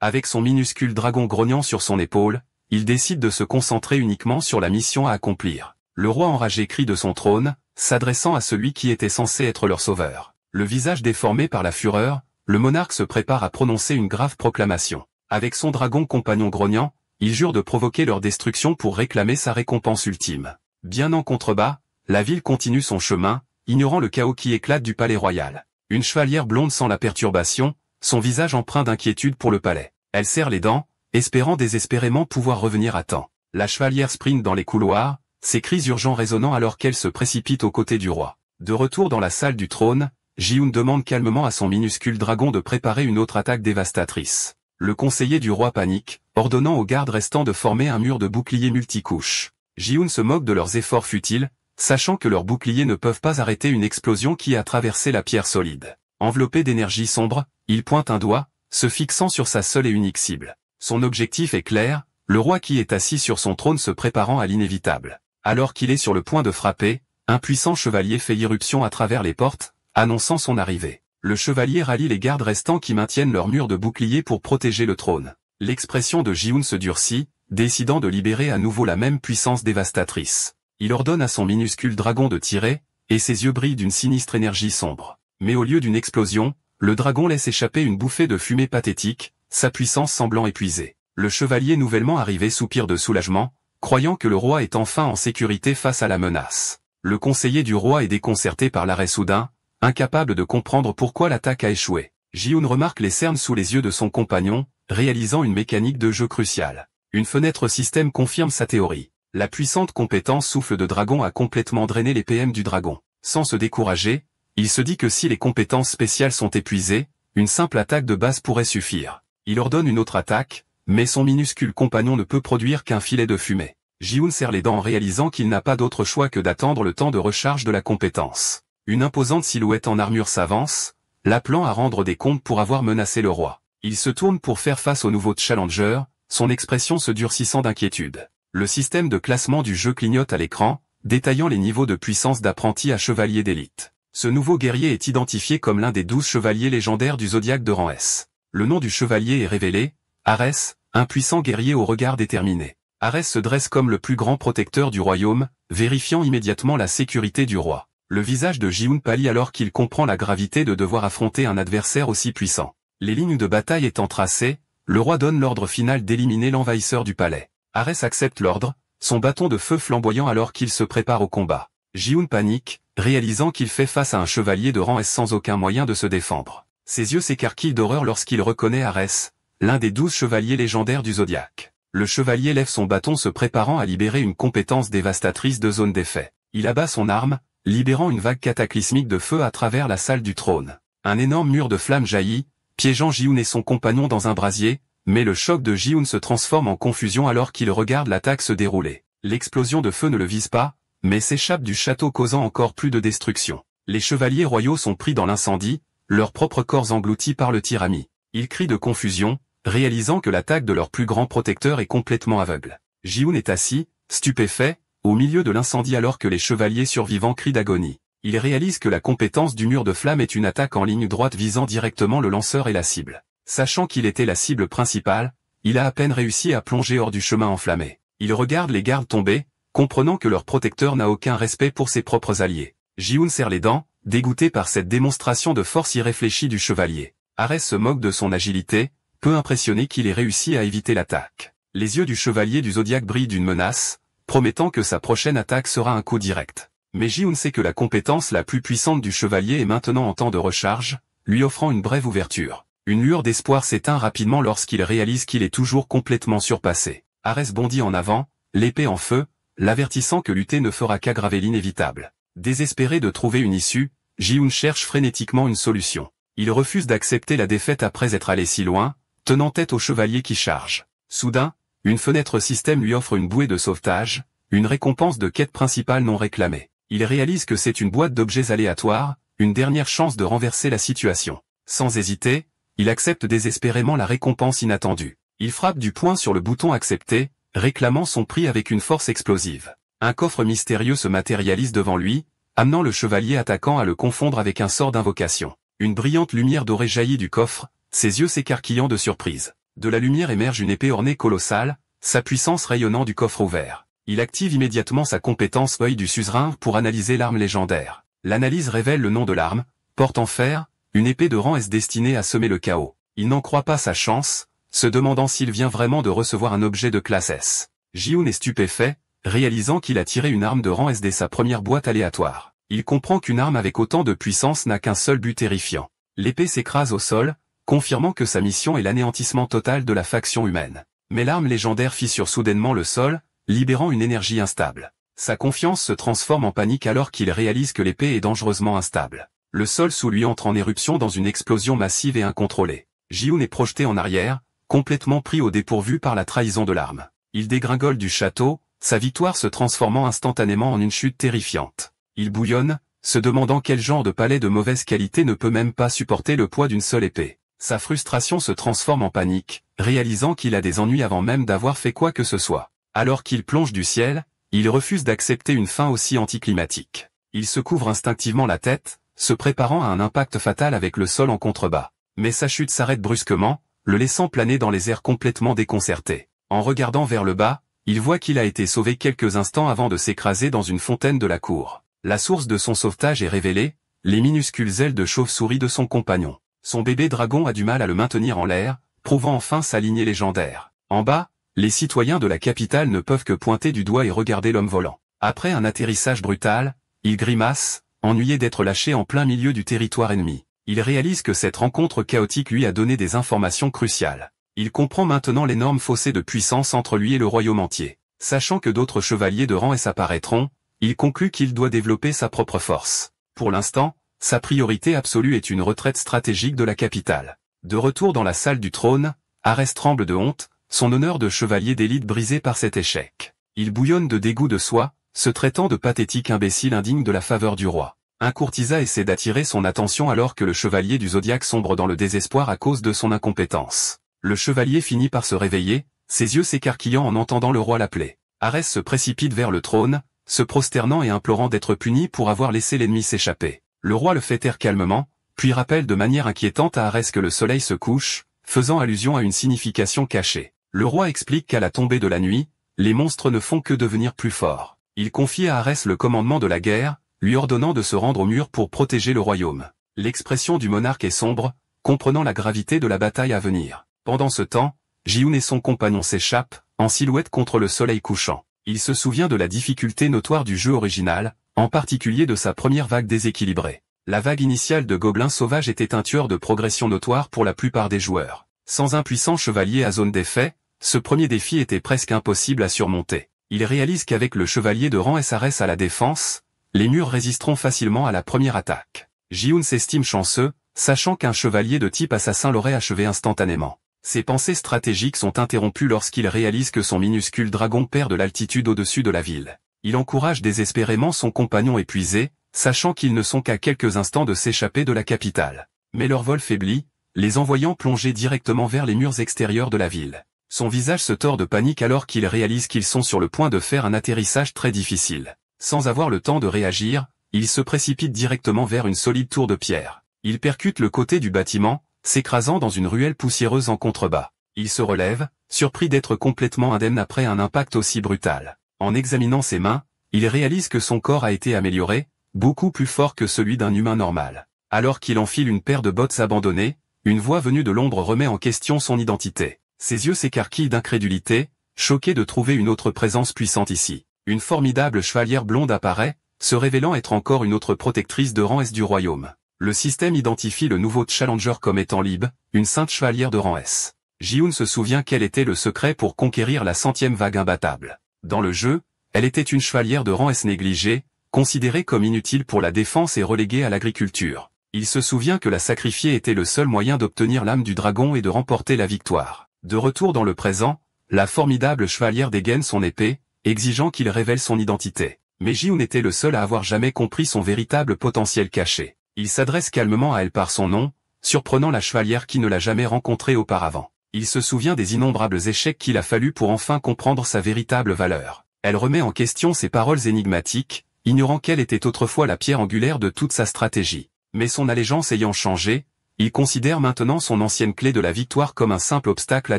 Avec son minuscule dragon grognant sur son épaule, il décide de se concentrer uniquement sur la mission à accomplir. Le roi enragé crie de son trône, s'adressant à celui qui était censé être leur sauveur. Le visage déformé par la fureur, le monarque se prépare à prononcer une grave proclamation. Avec son dragon compagnon grognant, il jure de provoquer leur destruction pour réclamer sa récompense ultime. Bien en contrebas, la ville continue son chemin, ignorant le chaos qui éclate du palais royal. Une chevalière blonde sent la perturbation, son visage empreint d'inquiétude pour le palais. Elle serre les dents, espérant désespérément pouvoir revenir à temps. La chevalière sprint dans les couloirs, ses cris urgents résonnant alors qu'elle se précipite aux côtés du roi. De retour dans la salle du trône, Ji-hoon demande calmement à son minuscule dragon de préparer une autre attaque dévastatrice. Le conseiller du roi panique, ordonnant aux gardes restants de former un mur de boucliers multicouches. Ji-hoon se moque de leurs efforts futiles, sachant que leurs boucliers ne peuvent pas arrêter une explosion qui a traversé la pierre solide. Enveloppé d'énergie sombre, il pointe un doigt, se fixant sur sa seule et unique cible. Son objectif est clair, le roi qui est assis sur son trône se préparant à l'inévitable. Alors qu'il est sur le point de frapper, un puissant chevalier fait irruption à travers les portes, annonçant son arrivée. Le chevalier rallie les gardes restants qui maintiennent leur mur de boucliers pour protéger le trône. L'expression de Ji-hoon se durcit, décidant de libérer à nouveau la même puissance dévastatrice. Il ordonne à son minuscule dragon de tirer, et ses yeux brillent d'une sinistre énergie sombre. Mais au lieu d'une explosion, le dragon laisse échapper une bouffée de fumée pathétique, sa puissance semblant épuisée. Le chevalier nouvellement arrivé soupire de soulagement, croyant que le roi est enfin en sécurité face à la menace. Le conseiller du roi est déconcerté par l'arrêt soudain, incapable de comprendre pourquoi l'attaque a échoué. Ji-hoon remarque les cernes sous les yeux de son compagnon, réalisant une mécanique de jeu cruciale. Une fenêtre système confirme sa théorie. La puissante compétence souffle de dragon a complètement drainé les PM du dragon. Sans se décourager, il se dit que si les compétences spéciales sont épuisées, une simple attaque de base pourrait suffire. Il ordonne une autre attaque, mais son minuscule compagnon ne peut produire qu'un filet de fumée. Ji-hoon serre les dents en réalisant qu'il n'a pas d'autre choix que d'attendre le temps de recharge de la compétence. Une imposante silhouette en armure s'avance, l'appelant à rendre des comptes pour avoir menacé le roi. Il se tourne pour faire face au nouveau challenger, son expression se durcissant d'inquiétude. Le système de classement du jeu clignote à l'écran, détaillant les niveaux de puissance d'apprenti à chevalier d'élite. Ce nouveau guerrier est identifié comme l'un des 12 chevaliers légendaires du zodiaque de rang S. Le nom du chevalier est révélé, Arès, un puissant guerrier au regard déterminé. Arès se dresse comme le plus grand protecteur du royaume, vérifiant immédiatement la sécurité du roi. Le visage de Ji-hoon pâlit alors qu'il comprend la gravité de devoir affronter un adversaire aussi puissant. Les lignes de bataille étant tracées, le roi donne l'ordre final d'éliminer l'envahisseur du palais. Arès accepte l'ordre, son bâton de feu flamboyant alors qu'il se prépare au combat. Ji-hoon panique, réalisant qu'il fait face à un chevalier de rang S sans aucun moyen de se défendre. Ses yeux s'écarquillent d'horreur lorsqu'il reconnaît Arès, l'un des 12 chevaliers légendaires du zodiaque. Le chevalier lève son bâton se préparant à libérer une compétence dévastatrice de zone d'effet. Il abat son arme, libérant une vague cataclysmique de feu à travers la salle du trône. Un énorme mur de flammes jaillit, piégeant Ji-hoon et son compagnon dans un brasier, mais le choc de Ji-hoon se transforme en confusion alors qu'il regarde l'attaque se dérouler. L'explosion de feu ne le vise pas, mais s'échappe du château causant encore plus de destruction. Les chevaliers royaux sont pris dans l'incendie, leurs propres corps engloutis par le tirami. Ils crient de confusion, réalisant que l'attaque de leur plus grand protecteur est complètement aveugle. Ji-hoon est assis, stupéfait, au milieu de l'incendie alors que les chevaliers survivants crient d'agonie. Il réalise que la compétence du mur de flamme est une attaque en ligne droite visant directement le lanceur et la cible. Sachant qu'il était la cible principale, il a à peine réussi à plonger hors du chemin enflammé. Il regarde les gardes tomber, comprenant que leur protecteur n'a aucun respect pour ses propres alliés. Ji-hoon serre les dents, dégoûté par cette démonstration de force irréfléchie du chevalier. Arès se moque de son agilité, peu impressionné qu'il ait réussi à éviter l'attaque. Les yeux du chevalier du zodiaque brillent d'une menace, promettant que sa prochaine attaque sera un coup direct. Mais Ji-hoon sait que la compétence la plus puissante du chevalier est maintenant en temps de recharge, lui offrant une brève ouverture. Une lueur d'espoir s'éteint rapidement lorsqu'il réalise qu'il est toujours complètement surpassé. Arès bondit en avant, l'épée en feu, l'avertissant que lutter ne fera qu'aggraver l'inévitable. Désespéré de trouver une issue, Ji-hoon cherche frénétiquement une solution. Il refuse d'accepter la défaite après être allé si loin, tenant tête au chevalier qui charge. Soudain, une fenêtre système lui offre une bouée de sauvetage, une récompense de quête principale non réclamée. Il réalise que c'est une boîte d'objets aléatoires, une dernière chance de renverser la situation. Sans hésiter, il accepte désespérément la récompense inattendue. Il frappe du poing sur le bouton accepter, réclamant son prix avec une force explosive. Un coffre mystérieux se matérialise devant lui, amenant le chevalier attaquant à le confondre avec un sort d'invocation. Une brillante lumière dorée jaillit du coffre, ses yeux s'écarquillant de surprise. De la lumière émerge une épée ornée colossale, sa puissance rayonnant du coffre ouvert. Il active immédiatement sa compétence œil du suzerain pour analyser l'arme légendaire. L'analyse révèle le nom de l'arme, porte en fer, une épée de rang S destinée à semer le chaos. Il n'en croit pas sa chance, se demandant s'il vient vraiment de recevoir un objet de classe S. Ji-hoon est stupéfait, réalisant qu'il a tiré une arme de rang S dès sa première boîte aléatoire. Il comprend qu'une arme avec autant de puissance n'a qu'un seul but terrifiant. L'épée s'écrase au sol, confirmant que sa mission est l'anéantissement total de la faction humaine. Mais l'arme légendaire fissure soudainement le sol, libérant une énergie instable. Sa confiance se transforme en panique alors qu'il réalise que l'épée est dangereusement instable. Le sol sous lui entre en éruption dans une explosion massive et incontrôlée. Ji-hoon est projeté en arrière, complètement pris au dépourvu par la trahison de l'arme. Il dégringole du château, sa victoire se transformant instantanément en une chute terrifiante. Il bouillonne, se demandant quel genre de palais de mauvaise qualité ne peut même pas supporter le poids d'une seule épée. Sa frustration se transforme en panique, réalisant qu'il a des ennuis avant même d'avoir fait quoi que ce soit. Alors qu'il plonge du ciel, il refuse d'accepter une fin aussi anticlimatique. Il se couvre instinctivement la tête, se préparant à un impact fatal avec le sol en contrebas. Mais sa chute s'arrête brusquement, le laissant planer dans les airs complètement déconcerté. En regardant vers le bas, il voit qu'il a été sauvé quelques instants avant de s'écraser dans une fontaine de la cour. La source de son sauvetage est révélée, les minuscules ailes de chauve-souris de son compagnon. Son bébé dragon a du mal à le maintenir en l'air, prouvant enfin sa lignée légendaire. En bas, les citoyens de la capitale ne peuvent que pointer du doigt et regarder l'homme volant. Après un atterrissage brutal, il grimace, ennuyé d'être lâché en plein milieu du territoire ennemi. Il réalise que cette rencontre chaotique lui a donné des informations cruciales. Il comprend maintenant l'énorme fossé de puissance entre lui et le royaume entier. Sachant que d'autres chevaliers de rang S apparaîtront, il conclut qu'il doit développer sa propre force. Pour l'instant, sa priorité absolue est une retraite stratégique de la capitale. De retour dans la salle du trône, Arès tremble de honte, son honneur de chevalier d'élite brisé par cet échec. Il bouillonne de dégoût de soi, se traitant de pathétique imbécile indigne de la faveur du roi. Un courtisan essaie d'attirer son attention alors que le chevalier du zodiaque sombre dans le désespoir à cause de son incompétence. Le chevalier finit par se réveiller, ses yeux s'écarquillant en entendant le roi l'appeler. Arès se précipite vers le trône, se prosternant et implorant d'être puni pour avoir laissé l'ennemi s'échapper. Le roi le fait taire calmement, puis rappelle de manière inquiétante à Arès que le soleil se couche, faisant allusion à une signification cachée. Le roi explique qu'à la tombée de la nuit, les monstres ne font que devenir plus forts. Il confie à Arès le commandement de la guerre, lui ordonnant de se rendre au mur pour protéger le royaume. L'expression du monarque est sombre, comprenant la gravité de la bataille à venir. Pendant ce temps, Ji-hoon et son compagnon s'échappent, en silhouette contre le soleil couchant. Il se souvient de la difficulté notoire du jeu original, en particulier de sa première vague déséquilibrée. La vague initiale de gobelins sauvages était un tueur de progression notoire pour la plupart des joueurs. Sans un puissant chevalier à zone d'effet, ce premier défi était presque impossible à surmonter. Il réalise qu'avec le chevalier de rang SRS à la défense, les murs résisteront facilement à la première attaque. Ji-hoon s'estime chanceux, sachant qu'un chevalier de type assassin l'aurait achevé instantanément. Ses pensées stratégiques sont interrompues lorsqu'il réalise que son minuscule dragon perd de l'altitude au-dessus de la ville. Il encourage désespérément son compagnon épuisé, sachant qu'ils ne sont qu'à quelques instants de s'échapper de la capitale. Mais leur vol faiblit, les envoyant plonger directement vers les murs extérieurs de la ville. Son visage se tord de panique alors qu'il réalise qu'ils sont sur le point de faire un atterrissage très difficile. Sans avoir le temps de réagir, il se précipite directement vers une solide tour de pierre. Il percute le côté du bâtiment, s'écrasant dans une ruelle poussiéreuse en contrebas. Il se relève, surpris d'être complètement indemne après un impact aussi brutal. En examinant ses mains, il réalise que son corps a été amélioré, beaucoup plus fort que celui d'un humain normal. Alors qu'il enfile une paire de bottes abandonnées, une voix venue de l'ombre remet en question son identité. Ses yeux s'écarquillent d'incrédulité, choqué de trouver une autre présence puissante ici. Une formidable chevalière blonde apparaît, se révélant être encore une autre protectrice de rang S du royaume. Le système identifie le nouveau challenger comme étant Lib, une sainte chevalière de rang S. Ji-hoon se souvient quel était le secret pour conquérir la 100e vague imbattable. Dans le jeu, elle était une chevalière de rang S négligée, considérée comme inutile pour la défense et reléguée à l'agriculture. Il se souvient que la sacrifier était le seul moyen d'obtenir l'âme du dragon et de remporter la victoire. De retour dans le présent, la formidable chevalière dégaine son épée, exigeant qu'il révèle son identité. Mais Ji-hoon était le seul à avoir jamais compris son véritable potentiel caché. Il s'adresse calmement à elle par son nom, surprenant la chevalière qui ne l'a jamais rencontrée auparavant. Il se souvient des innombrables échecs qu'il a fallu pour enfin comprendre sa véritable valeur. Elle remet en question ses paroles énigmatiques, ignorant qu'elle était autrefois la pierre angulaire de toute sa stratégie. Mais son allégeance ayant changé, il considère maintenant son ancienne clé de la victoire comme un simple obstacle à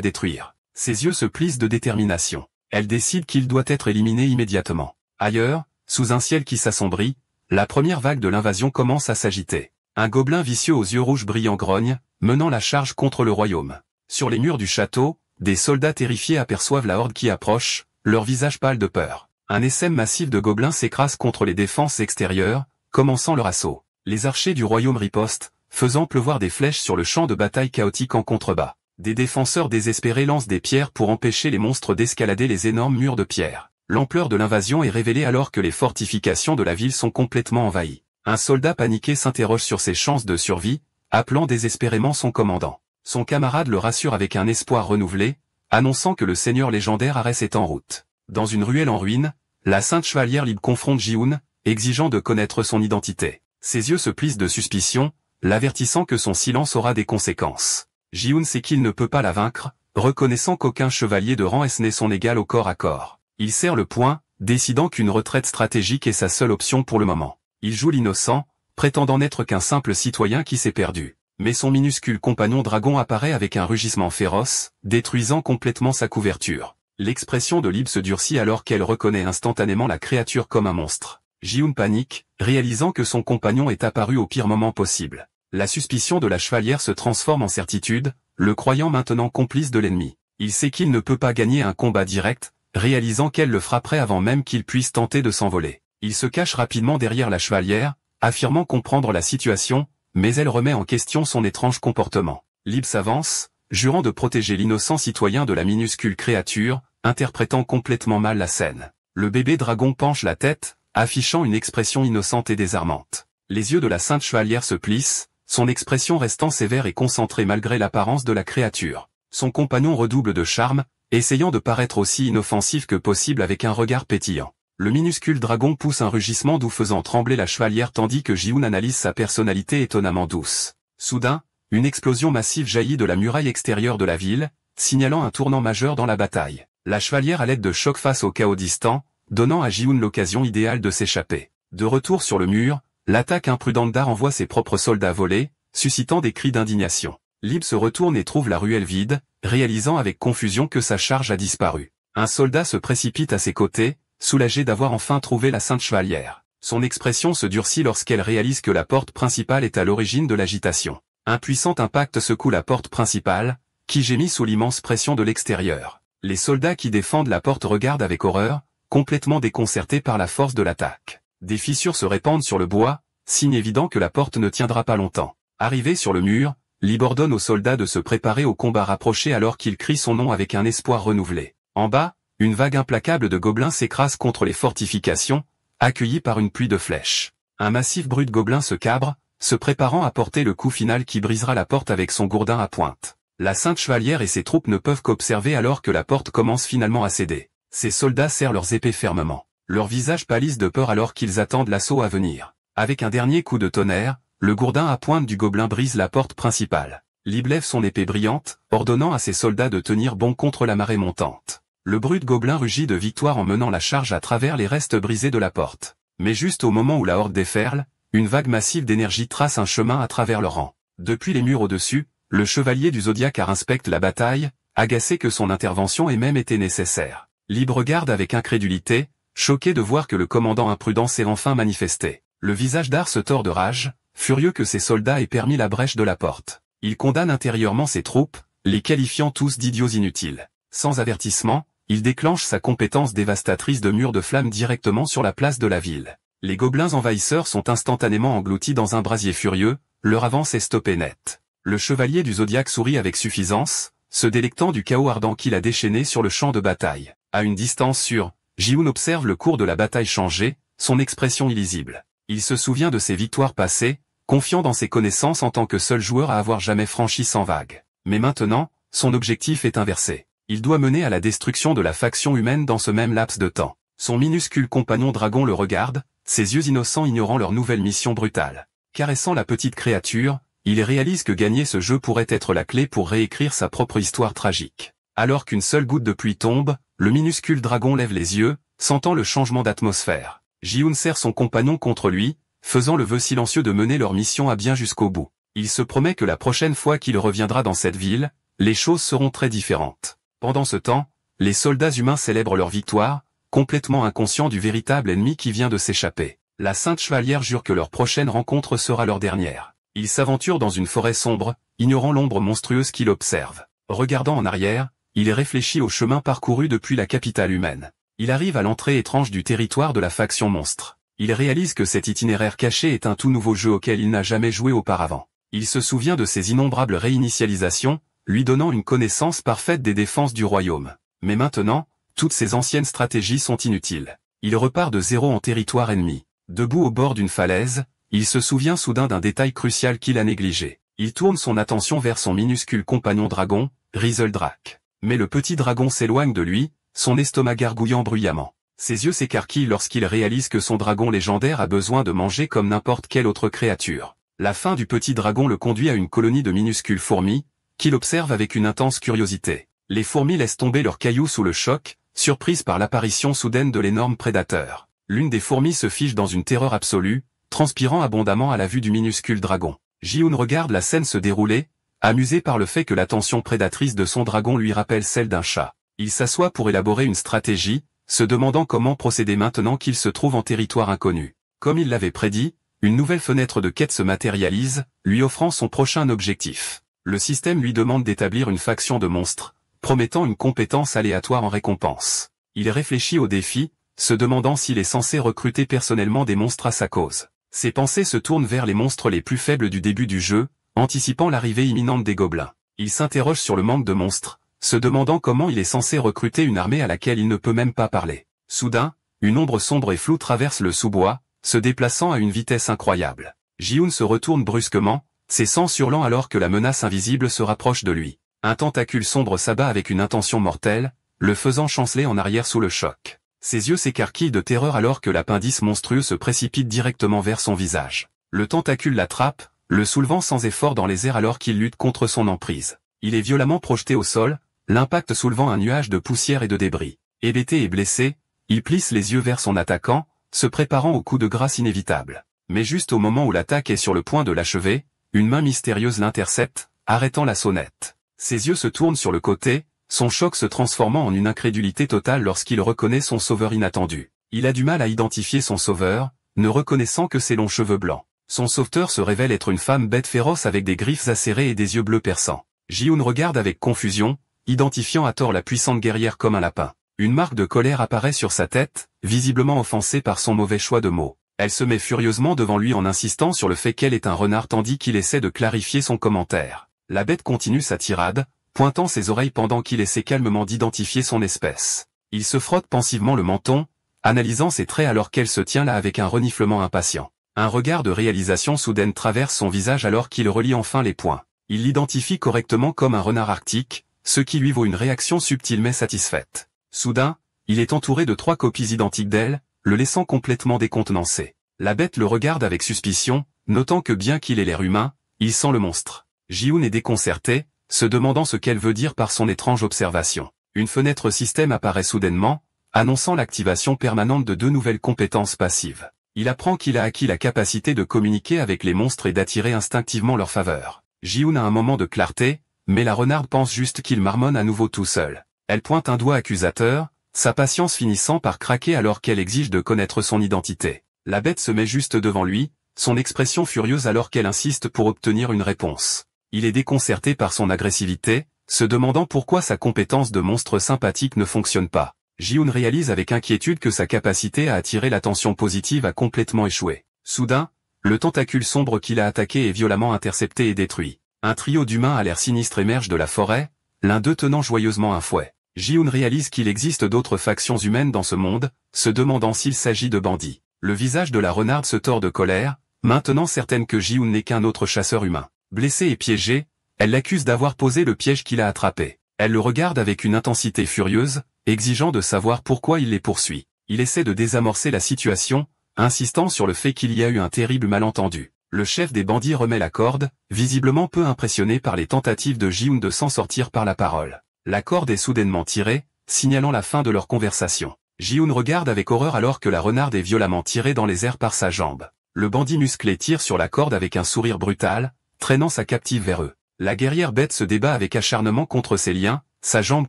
détruire. Ses yeux se plissent de détermination. Elle décide qu'il doit être éliminé immédiatement. Ailleurs, sous un ciel qui s'assombrit, la première vague de l'invasion commence à s'agiter. Un gobelin vicieux aux yeux rouges brillants grogne, menant la charge contre le royaume. Sur les murs du château, des soldats terrifiés aperçoivent la horde qui approche, leur visage pâle de peur. Un essaim massif de gobelins s'écrase contre les défenses extérieures, commençant leur assaut. Les archers du royaume ripostent, faisant pleuvoir des flèches sur le champ de bataille chaotique en contrebas. Des défenseurs désespérés lancent des pierres pour empêcher les monstres d'escalader les énormes murs de pierre. L'ampleur de l'invasion est révélée alors que les fortifications de la ville sont complètement envahies. Un soldat paniqué s'interroge sur ses chances de survie, appelant désespérément son commandant. Son camarade le rassure avec un espoir renouvelé, annonçant que le seigneur légendaire Arès est en route. Dans une ruelle en ruine, la sainte chevalière libre confronte Ji-hoon, exigeant de connaître son identité. Ses yeux se plissent de suspicion, l'avertissant que son silence aura des conséquences. Ji-hoon sait qu'il ne peut pas la vaincre, reconnaissant qu'aucun chevalier de rang S n'est son égal au corps à corps. Il serre le poing, décidant qu'une retraite stratégique est sa seule option pour le moment. Il joue l'innocent, prétendant n'être qu'un simple citoyen qui s'est perdu. Mais son minuscule compagnon dragon apparaît avec un rugissement féroce, détruisant complètement sa couverture. L'expression de Lib se durcit alors qu'elle reconnaît instantanément la créature comme un monstre. Ji-hoon panique, réalisant que son compagnon est apparu au pire moment possible. La suspicion de la chevalière se transforme en certitude, le croyant maintenant complice de l'ennemi. Il sait qu'il ne peut pas gagner un combat direct, réalisant qu'elle le frapperait avant même qu'il puisse tenter de s'envoler. Il se cache rapidement derrière la chevalière, affirmant comprendre la situation, mais elle remet en question son étrange comportement. Lib s'avance, jurant de protéger l'innocent citoyen de la minuscule créature, interprétant complètement mal la scène. Le bébé dragon penche la tête, affichant une expression innocente et désarmante. Les yeux de la sainte chevalière se plissent, son expression restant sévère et concentrée malgré l'apparence de la créature. Son compagnon redouble de charme, essayant de paraître aussi inoffensif que possible avec un regard pétillant. Le minuscule dragon pousse un rugissement doux faisant trembler la chevalière tandis que Ji-hoon analyse sa personnalité étonnamment douce. Soudain, une explosion massive jaillit de la muraille extérieure de la ville, signalant un tournant majeur dans la bataille. La chevalière à l'aide de choc face au chaos distant, donnant à Ji-hoon l'occasion idéale de s'échapper. De retour sur le mur, l'attaque imprudente d'Ar envoie ses propres soldats voler, suscitant des cris d'indignation. Lib se retourne et trouve la ruelle vide, réalisant avec confusion que sa charge a disparu. Un soldat se précipite à ses côtés, soulagé d'avoir enfin trouvé la sainte chevalière. Son expression se durcit lorsqu'elle réalise que la porte principale est à l'origine de l'agitation. Un puissant impact secoue la porte principale, qui gémit sous l'immense pression de l'extérieur. Les soldats qui défendent la porte regardent avec horreur, complètement déconcertés par la force de l'attaque. Des fissures se répandent sur le bois, signe évident que la porte ne tiendra pas longtemps. Arrivé sur le mur, Lib ordonne aux soldats de se préparer au combat rapproché alors qu'il crie son nom avec un espoir renouvelé. En bas, une vague implacable de gobelins s'écrase contre les fortifications, accueillis par une pluie de flèches. Un massif bruit de gobelins se cabre, se préparant à porter le coup final qui brisera la porte avec son gourdin à pointe. La sainte chevalière et ses troupes ne peuvent qu'observer alors que la porte commence finalement à céder. Ses soldats serrent leurs épées fermement. Leurs visages pâlissent de peur alors qu'ils attendent l'assaut à venir. Avec un dernier coup de tonnerre, le gourdin à pointe du gobelin brise la porte principale. Lib lève son épée brillante, ordonnant à ses soldats de tenir bon contre la marée montante. Le brute gobelin rugit de victoire en menant la charge à travers les restes brisés de la porte. Mais juste au moment où la horde déferle, une vague massive d'énergie trace un chemin à travers le rang. Depuis les murs au-dessus, le chevalier du Zodiaque inspecte la bataille, agacé que son intervention ait même été nécessaire. Lib regarde avec incrédulité, choqué de voir que le commandant imprudent s'est enfin manifesté. Le visage d'Ar se tord de rage, furieux que ses soldats aient permis la brèche de la porte. Il condamne intérieurement ses troupes, les qualifiant tous d'idiots inutiles. Sans avertissement, il déclenche sa compétence dévastatrice de mur de flammes directement sur la place de la ville. Les gobelins envahisseurs sont instantanément engloutis dans un brasier furieux, leur avance est stoppée net. Le chevalier du Zodiaque sourit avec suffisance, se délectant du chaos ardent qu'il a déchaîné sur le champ de bataille. À une distance sûre, Ji-hoon observe le cours de la bataille changer, son expression illisible. Il se souvient de ses victoires passées, confiant dans ses connaissances en tant que seul joueur à avoir jamais franchi 100 vagues. Mais maintenant, son objectif est inversé. Il doit mener à la destruction de la faction humaine dans ce même laps de temps. Son minuscule compagnon dragon le regarde, ses yeux innocents ignorant leur nouvelle mission brutale. Caressant la petite créature, il réalise que gagner ce jeu pourrait être la clé pour réécrire sa propre histoire tragique. Alors qu'une seule goutte de pluie tombe, le minuscule dragon lève les yeux, sentant le changement d'atmosphère. Ji-hoon serre son compagnon contre lui, faisant le vœu silencieux de mener leur mission à bien jusqu'au bout. Il se promet que la prochaine fois qu'il reviendra dans cette ville, les choses seront très différentes. Pendant ce temps, les soldats humains célèbrent leur victoire, complètement inconscients du véritable ennemi qui vient de s'échapper. La Sainte Chevalière jure que leur prochaine rencontre sera leur dernière. Ils s'aventurent dans une forêt sombre, ignorant l'ombre monstrueuse qui l'observe. Regardant en arrière, il réfléchit au chemin parcouru depuis la capitale humaine. Il arrive à l'entrée étrange du territoire de la faction monstre. Il réalise que cet itinéraire caché est un tout nouveau jeu auquel il n'a jamais joué auparavant. Il se souvient de ses innombrables réinitialisations, lui donnant une connaissance parfaite des défenses du royaume. Mais maintenant, toutes ces anciennes stratégies sont inutiles. Il repart de zéro en territoire ennemi. Debout au bord d'une falaise, il se souvient soudain d'un détail crucial qu'il a négligé. Il tourne son attention vers son minuscule compagnon dragon, Rizeldrak. Mais le petit dragon s'éloigne de lui, son estomac gargouillant bruyamment. Ses yeux s'écarquillent lorsqu'il réalise que son dragon légendaire a besoin de manger comme n'importe quelle autre créature. La faim du petit dragon le conduit à une colonie de minuscules fourmis, qu'il observe avec une intense curiosité. Les fourmis laissent tomber leurs cailloux sous le choc, surprises par l'apparition soudaine de l'énorme prédateur. L'une des fourmis se fige dans une terreur absolue, transpirant abondamment à la vue du minuscule dragon. Ji-hoon regarde la scène se dérouler, amusé par le fait que l'attention prédatrice de son dragon lui rappelle celle d'un chat. Il s'assoit pour élaborer une stratégie, se demandant comment procéder maintenant qu'il se trouve en territoire inconnu. Comme il l'avait prédit, une nouvelle fenêtre de quête se matérialise, lui offrant son prochain objectif. Le système lui demande d'établir une faction de monstres, promettant une compétence aléatoire en récompense. Il réfléchit au défi, se demandant s'il est censé recruter personnellement des monstres à sa cause. Ses pensées se tournent vers les monstres les plus faibles du début du jeu, anticipant l'arrivée imminente des gobelins. Il s'interroge sur le manque de monstres, se demandant comment il est censé recruter une armée à laquelle il ne peut même pas parler. Soudain, une ombre sombre et floue traverse le sous-bois, se déplaçant à une vitesse incroyable. Ji-hoon se retourne brusquement, ses sangs surlant alors que la menace invisible se rapproche de lui. Un tentacule sombre s'abat avec une intention mortelle, le faisant chanceler en arrière sous le choc. Ses yeux s'écarquillent de terreur alors que l'appendice monstrueux se précipite directement vers son visage. Le tentacule l'attrape, le soulevant sans effort dans les airs alors qu'il lutte contre son emprise. Il est violemment projeté au sol, l'impact soulevant un nuage de poussière et de débris. Hébété et blessé, il plisse les yeux vers son attaquant, se préparant au coup de grâce inévitable. Mais juste au moment où l'attaque est sur le point de l'achever, une main mystérieuse l'intercepte, arrêtant la sonnette. Ses yeux se tournent sur le côté, son choc se transformant en une incrédulité totale lorsqu'il reconnaît son sauveur inattendu. Il a du mal à identifier son sauveur, ne reconnaissant que ses longs cheveux blancs. Son sauveteur se révèle être une femme bête féroce avec des griffes acérées et des yeux bleus perçants. Ji-hoon regarde avec confusion, identifiant à tort la puissante guerrière comme un lapin. Une marque de colère apparaît sur sa tête, visiblement offensée par son mauvais choix de mots. Elle se met furieusement devant lui en insistant sur le fait qu'elle est un renard tandis qu'il essaie de clarifier son commentaire. La bête continue sa tirade, pointant ses oreilles pendant qu'il essaie calmement d'identifier son espèce. Il se frotte pensivement le menton, analysant ses traits alors qu'elle se tient là avec un reniflement impatient. Un regard de réalisation soudaine traverse son visage alors qu'il relie enfin les points. Il l'identifie correctement comme un renard arctique, ce qui lui vaut une réaction subtile mais satisfaite. Soudain, il est entouré de 3 copies identiques d'elle, le laissant complètement décontenancé. La bête le regarde avec suspicion, notant que bien qu'il ait l'air humain, il sent le monstre. Ji-hoon est déconcerté, se demandant ce qu'elle veut dire par son étrange observation. Une fenêtre système apparaît soudainement, annonçant l'activation permanente de 2 nouvelles compétences passives. Il apprend qu'il a acquis la capacité de communiquer avec les monstres et d'attirer instinctivement leur faveur. Ji-hoon a un moment de clarté, mais la renarde pense juste qu'il marmonne à nouveau tout seul. Elle pointe un doigt accusateur, sa patience finissant par craquer alors qu'elle exige de connaître son identité. La bête se met juste devant lui, son expression furieuse alors qu'elle insiste pour obtenir une réponse. Il est déconcerté par son agressivité, se demandant pourquoi sa compétence de monstre sympathique ne fonctionne pas. Ji-hoon réalise avec inquiétude que sa capacité à attirer l'attention positive a complètement échoué. Soudain, le tentacule sombre qui l'a attaqué est violemment intercepté et détruit. Un trio d'humains à l'air sinistre émerge de la forêt, l'un d'eux tenant joyeusement un fouet. Ji-hoon réalise qu'il existe d'autres factions humaines dans ce monde, se demandant s'il s'agit de bandits. Le visage de la renarde se tord de colère, maintenant certaine que Ji-hoon n'est qu'un autre chasseur humain. Blessé et piégé, elle l'accuse d'avoir posé le piège qu'il a attrapé. Elle le regarde avec une intensité furieuse, exigeant de savoir pourquoi il les poursuit. Il essaie de désamorcer la situation, insistant sur le fait qu'il y a eu un terrible malentendu. Le chef des bandits remet la corde, visiblement peu impressionné par les tentatives de Ji-hoon de s'en sortir par la parole. La corde est soudainement tirée, signalant la fin de leur conversation. Ji-hoon regarde avec horreur alors que la renarde est violemment tirée dans les airs par sa jambe. Le bandit musclé tire sur la corde avec un sourire brutal, traînant sa captive vers eux. La guerrière bête se débat avec acharnement contre ses liens, sa jambe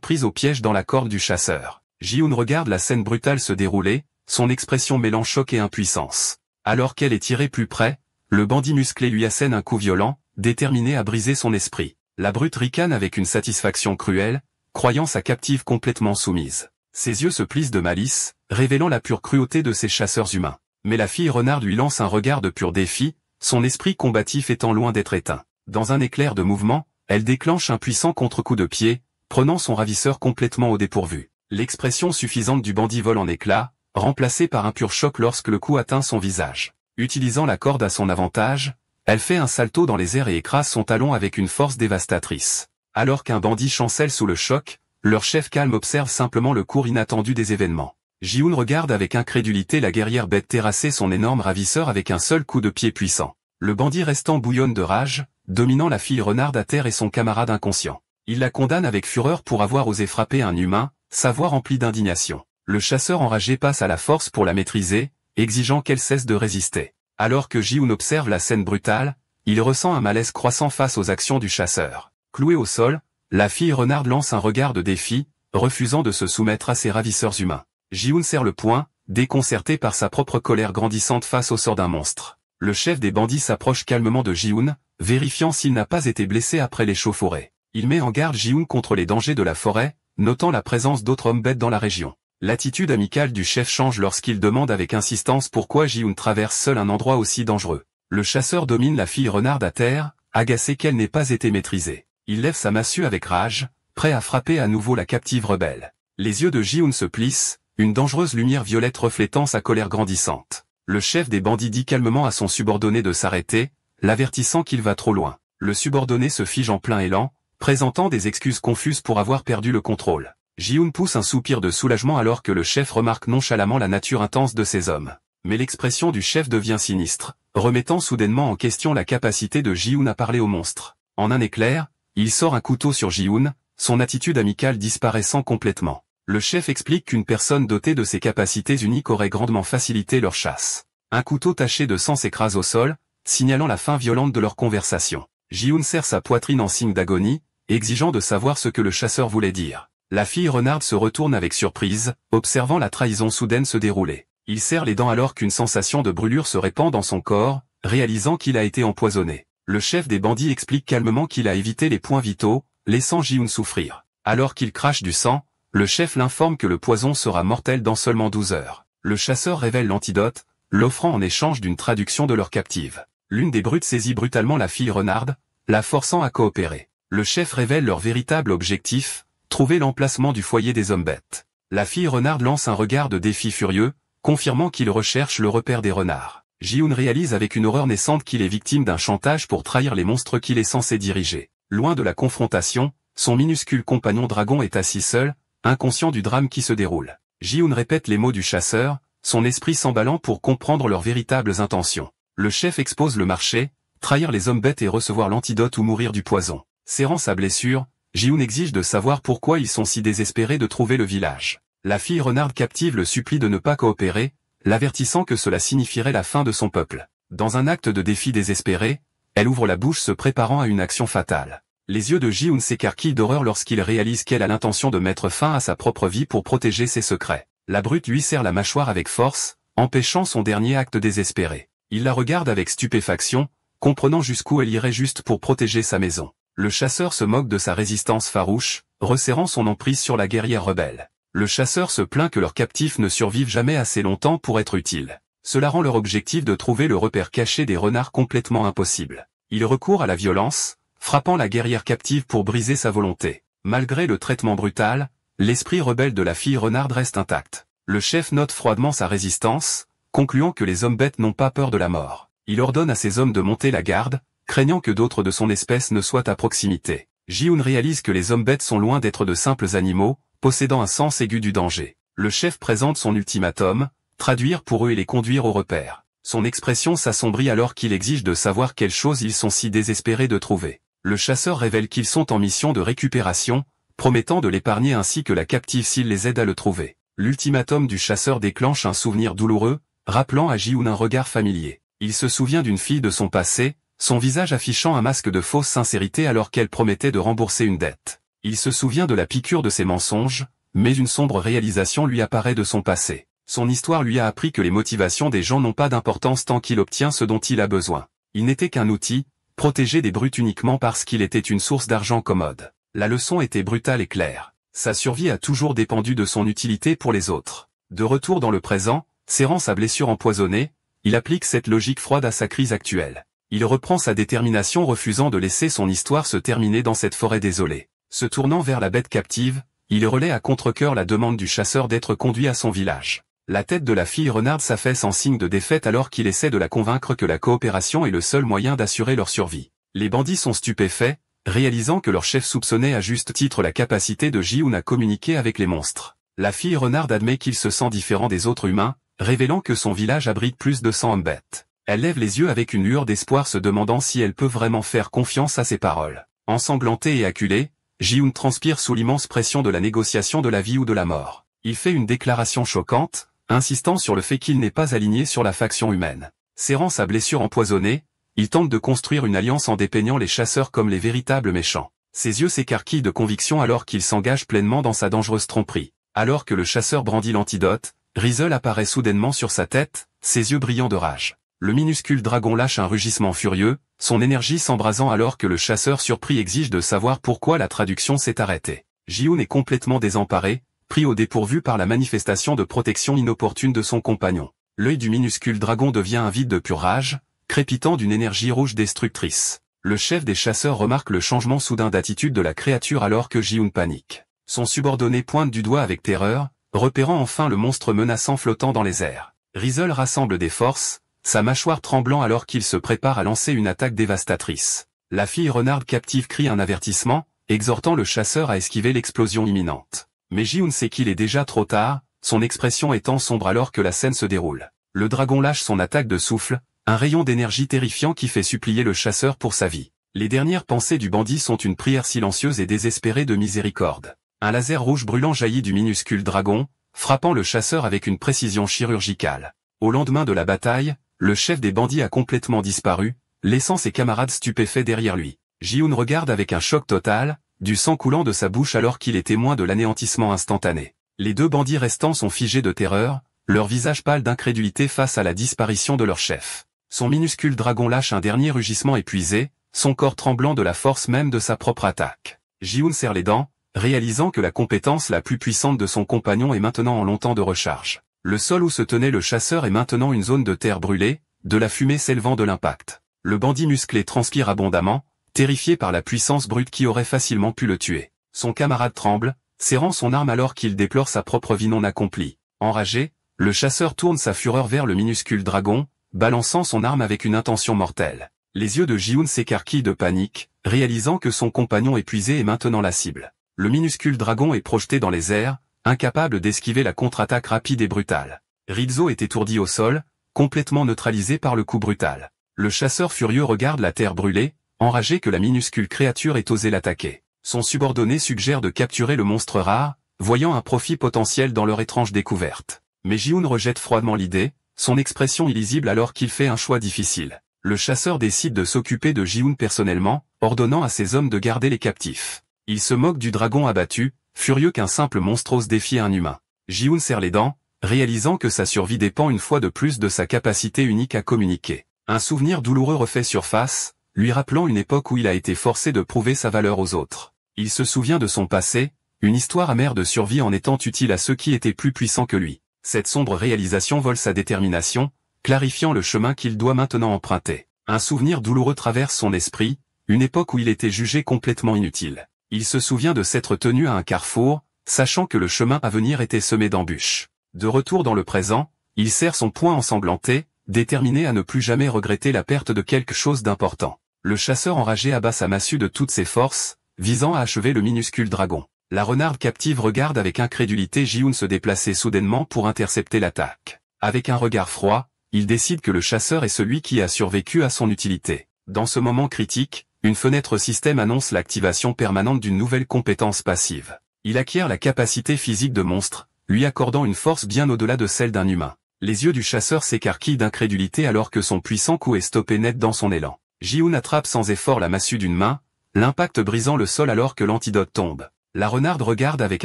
prise au piège dans la corde du chasseur. Ji-hoon regarde la scène brutale se dérouler, son expression mêlant choc et impuissance. Alors qu'elle est tirée plus près, le bandit musclé lui assène un coup violent, déterminé à briser son esprit. La brute ricane avec une satisfaction cruelle, croyant sa captive complètement soumise. Ses yeux se plissent de malice, révélant la pure cruauté de ces chasseurs humains. Mais la fille renarde lui lance un regard de pur défi, son esprit combatif étant loin d'être éteint. Dans un éclair de mouvement, elle déclenche un puissant contre-coup de pied, prenant son ravisseur complètement au dépourvu. L'expression suffisante du bandit vole en éclats, remplacée par un pur choc lorsque le coup atteint son visage. Utilisant la corde à son avantage, elle fait un salto dans les airs et écrase son talon avec une force dévastatrice. Alors qu'un bandit chancelle sous le choc, leur chef calme observe simplement le cours inattendu des événements. Ji-hoon regarde avec incrédulité la guerrière bête terrasser son énorme ravisseur avec un seul coup de pied puissant. Le bandit restant bouillonne de rage, dominant la fille renarde à terre et son camarade inconscient. Il la condamne avec fureur pour avoir osé frapper un humain, sa voix remplie d'indignation. Le chasseur enragé passe à la force pour la maîtriser, exigeant qu'elle cesse de résister. Alors que Ji-hoon observe la scène brutale, il ressent un malaise croissant face aux actions du chasseur. Clouée au sol, la fille renarde lance un regard de défi, refusant de se soumettre à ses ravisseurs humains. Ji-hoon serre le poing, déconcerté par sa propre colère grandissante face au sort d'un monstre. Le chef des bandits s'approche calmement de Ji-hoon, vérifiant s'il n'a pas été blessé après l'échauffourée. Il met en garde Ji-hoon contre les dangers de la forêt, notant la présence d'autres hommes bêtes dans la région. L'attitude amicale du chef change lorsqu'il demande avec insistance pourquoi Ji-hoon traverse seul un endroit aussi dangereux. Le chasseur domine la fille renarde à terre, agacé qu'elle n'ait pas été maîtrisée. Il lève sa massue avec rage, prêt à frapper à nouveau la captive rebelle. Les yeux de Ji-hoon se plissent, une dangereuse lumière violette reflétant sa colère grandissante. Le chef des bandits dit calmement à son subordonné de s'arrêter, l'avertissant qu'il va trop loin. Le subordonné se fige en plein élan, présentant des excuses confuses pour avoir perdu le contrôle. Ji-hoon pousse un soupir de soulagement alors que le chef remarque nonchalamment la nature intense de ces hommes. Mais l'expression du chef devient sinistre, remettant soudainement en question la capacité de Ji-hoon à parler au monstre. En un éclair, il sort un couteau sur Ji-hoon, son attitude amicale disparaissant complètement. Le chef explique qu'une personne dotée de ces capacités uniques aurait grandement facilité leur chasse. Un couteau taché de sang s'écrase au sol, signalant la fin violente de leur conversation. Ji-hoon serre sa poitrine en signe d'agonie, exigeant de savoir ce que le chasseur voulait dire. La fille renarde se retourne avec surprise, observant la trahison soudaine se dérouler. Il serre les dents alors qu'une sensation de brûlure se répand dans son corps, réalisant qu'il a été empoisonné. Le chef des bandits explique calmement qu'il a évité les points vitaux, laissant Ji-hoon souffrir. Alors qu'il crache du sang, le chef l'informe que le poison sera mortel dans seulement 12 heures. Le chasseur révèle l'antidote, l'offrant en échange d'une traduction de leur captive. L'une des brutes saisit brutalement la fille renarde, la forçant à coopérer. Le chef révèle leur véritable objectif, trouver l'emplacement du foyer des hommes bêtes. La fille renarde lance un regard de défi furieux, confirmant qu'il recherche le repère des renards. Ji-hoon réalise avec une horreur naissante qu'il est victime d'un chantage pour trahir les monstres qu'il est censé diriger. Loin de la confrontation, son minuscule compagnon dragon est assis seul, inconscient du drame qui se déroule. Ji-hoon répète les mots du chasseur, son esprit s'emballant pour comprendre leurs véritables intentions. Le chef expose le marché, trahir les hommes bêtes et recevoir l'antidote ou mourir du poison. Serrant sa blessure, Ji-hoon exige de savoir pourquoi ils sont si désespérés de trouver le village. La fille renarde captive le supplie de ne pas coopérer, l'avertissant que cela signifierait la fin de son peuple. Dans un acte de défi désespéré, elle ouvre la bouche se préparant à une action fatale. Les yeux de Ji-hoon s'écarquillent d'horreur lorsqu'il réalise qu'elle a l'intention de mettre fin à sa propre vie pour protéger ses secrets. La brute lui serre la mâchoire avec force, empêchant son dernier acte désespéré. Il la regarde avec stupéfaction, comprenant jusqu'où elle irait juste pour protéger sa maison. Le chasseur se moque de sa résistance farouche, resserrant son emprise sur la guerrière rebelle. Le chasseur se plaint que leurs captifs ne survivent jamais assez longtemps pour être utiles. Cela rend leur objectif de trouver le repère caché des renards complètement impossible. Il recourt à la violence, frappant la guerrière captive pour briser sa volonté. Malgré le traitement brutal, l'esprit rebelle de la fille renarde reste intact. Le chef note froidement sa résistance, concluant que les hommes bêtes n'ont pas peur de la mort. Il ordonne à ses hommes de monter la garde, craignant que d'autres de son espèce ne soient à proximité. Ji-hoon réalise que les hommes bêtes sont loin d'être de simples animaux, possédant un sens aigu du danger. Le chef présente son ultimatum, traduire pour eux et les conduire au repère. Son expression s'assombrit alors qu'il exige de savoir quelles choses ils sont si désespérés de trouver. Le chasseur révèle qu'ils sont en mission de récupération, promettant de l'épargner ainsi que la captive s'il les aide à le trouver. L'ultimatum du chasseur déclenche un souvenir douloureux, rappelant à Ji-hoon un regard familier. Il se souvient d'une fille de son passé, son visage affichant un masque de fausse sincérité alors qu'elle promettait de rembourser une dette. Il se souvient de la piqûre de ses mensonges, mais une sombre réalisation lui apparaît de son passé. Son histoire lui a appris que les motivations des gens n'ont pas d'importance tant qu'il obtient ce dont il a besoin. Il n'était qu'un outil, protégé des brutes uniquement parce qu'il était une source d'argent commode. La leçon était brutale et claire. Sa survie a toujours dépendu de son utilité pour les autres. De retour dans le présent, serrant sa blessure empoisonnée, il applique cette logique froide à sa crise actuelle. Il reprend sa détermination refusant de laisser son histoire se terminer dans cette forêt désolée. Se tournant vers la bête captive, il relaie à contre-cœur la demande du chasseur d'être conduit à son village. La tête de la fille renarde s'affaisse en signe de défaite alors qu'il essaie de la convaincre que la coopération est le seul moyen d'assurer leur survie. Les bandits sont stupéfaits, réalisant que leur chef soupçonnait à juste titre la capacité de Ji-hoon à communiquer avec les monstres. La fille renarde admet qu'il se sent différent des autres humains, révélant que son village abrite plus de 100 hommes bêtes. Elle lève les yeux avec une lueur d'espoir se demandant si elle peut vraiment faire confiance à ses paroles. Ensanglanté et acculé, Ji-hoon transpire sous l'immense pression de la négociation de la vie ou de la mort. Il fait une déclaration choquante, insistant sur le fait qu'il n'est pas aligné sur la faction humaine. Serrant sa blessure empoisonnée, il tente de construire une alliance en dépeignant les chasseurs comme les véritables méchants. Ses yeux s'écarquillent de conviction alors qu'il s'engage pleinement dans sa dangereuse tromperie. Alors que le chasseur brandit l'antidote, Rizel apparaît soudainement sur sa tête, ses yeux brillants de rage. Le minuscule dragon lâche un rugissement furieux, son énergie s'embrasant alors que le chasseur surpris exige de savoir pourquoi la traduction s'est arrêtée. Ji-hoon est complètement désemparé, pris au dépourvu par la manifestation de protection inopportune de son compagnon. L'œil du minuscule dragon devient un vide de pure rage, crépitant d'une énergie rouge destructrice. Le chef des chasseurs remarque le changement soudain d'attitude de la créature alors que Ji-hoon panique. Son subordonné pointe du doigt avec terreur, repérant enfin le monstre menaçant flottant dans les airs. Rizel rassemble des forces, sa mâchoire tremblant alors qu'il se prépare à lancer une attaque dévastatrice. La fille renarde captive crie un avertissement, exhortant le chasseur à esquiver l'explosion imminente. Mais Ji-hoon sait qu'il est déjà trop tard, son expression étant sombre alors que la scène se déroule. Le dragon lâche son attaque de souffle, un rayon d'énergie terrifiant qui fait supplier le chasseur pour sa vie. Les dernières pensées du bandit sont une prière silencieuse et désespérée de miséricorde. Un laser rouge brûlant jaillit du minuscule dragon, frappant le chasseur avec une précision chirurgicale. Au lendemain de la bataille, le chef des bandits a complètement disparu, laissant ses camarades stupéfaits derrière lui. Ji-hoon regarde avec un choc total, du sang coulant de sa bouche alors qu'il est témoin de l'anéantissement instantané. Les deux bandits restants sont figés de terreur, leur visage pâle d'incrédulité face à la disparition de leur chef. Son minuscule dragon lâche un dernier rugissement épuisé, son corps tremblant de la force même de sa propre attaque. Ji-hoon serre les dents, réalisant que la compétence la plus puissante de son compagnon est maintenant en long temps de recharge. Le sol où se tenait le chasseur est maintenant une zone de terre brûlée, de la fumée s'élevant de l'impact. Le bandit musclé transpire abondamment, terrifié par la puissance brute qui aurait facilement pu le tuer. Son camarade tremble, serrant son arme alors qu'il déplore sa propre vie non accomplie. Enragé, le chasseur tourne sa fureur vers le minuscule dragon, balançant son arme avec une intention mortelle. Les yeux de Ji-hoon s'écarquillent de panique, réalisant que son compagnon épuisé est maintenant la cible. Le minuscule dragon est projeté dans les airs, incapable d'esquiver la contre-attaque rapide et brutale. Rizzo est étourdi au sol, complètement neutralisé par le coup brutal. Le chasseur furieux regarde la terre brûlée, enragé que la minuscule créature ait osé l'attaquer. Son subordonné suggère de capturer le monstre rare, voyant un profit potentiel dans leur étrange découverte. Mais Ji-hoon rejette froidement l'idée, son expression illisible alors qu'il fait un choix difficile. Le chasseur décide de s'occuper de Ji-hoon personnellement, ordonnant à ses hommes de garder les captifs. Il se moque du dragon abattu, furieux qu'un simple monstre ose défier un humain. Ji-hoon serre les dents, réalisant que sa survie dépend une fois de plus de sa capacité unique à communiquer. Un souvenir douloureux refait surface, lui rappelant une époque où il a été forcé de prouver sa valeur aux autres. Il se souvient de son passé, une histoire amère de survie en étant utile à ceux qui étaient plus puissants que lui. Cette sombre réalisation vole sa détermination, clarifiant le chemin qu'il doit maintenant emprunter. Un souvenir douloureux traverse son esprit, une époque où il était jugé complètement inutile. Il se souvient de s'être tenu à un carrefour, sachant que le chemin à venir était semé d'embûches. De retour dans le présent, il serre son poing ensanglanté, déterminé à ne plus jamais regretter la perte de quelque chose d'important. Le chasseur enragé abat sa massue de toutes ses forces, visant à achever le minuscule dragon. La renarde captive regarde avec incrédulité Ji-hoon se déplacer soudainement pour intercepter l'attaque. Avec un regard froid, il décide que le chasseur est celui qui a survécu à son utilité. Dans ce moment critique, une fenêtre système annonce l'activation permanente d'une nouvelle compétence passive. Il acquiert la capacité physique de monstre, lui accordant une force bien au-delà de celle d'un humain. Les yeux du chasseur s'écarquillent d'incrédulité alors que son puissant coup est stoppé net dans son élan. Ji-hoon attrape sans effort la massue d'une main, l'impact brisant le sol alors que l'antidote tombe. La renarde regarde avec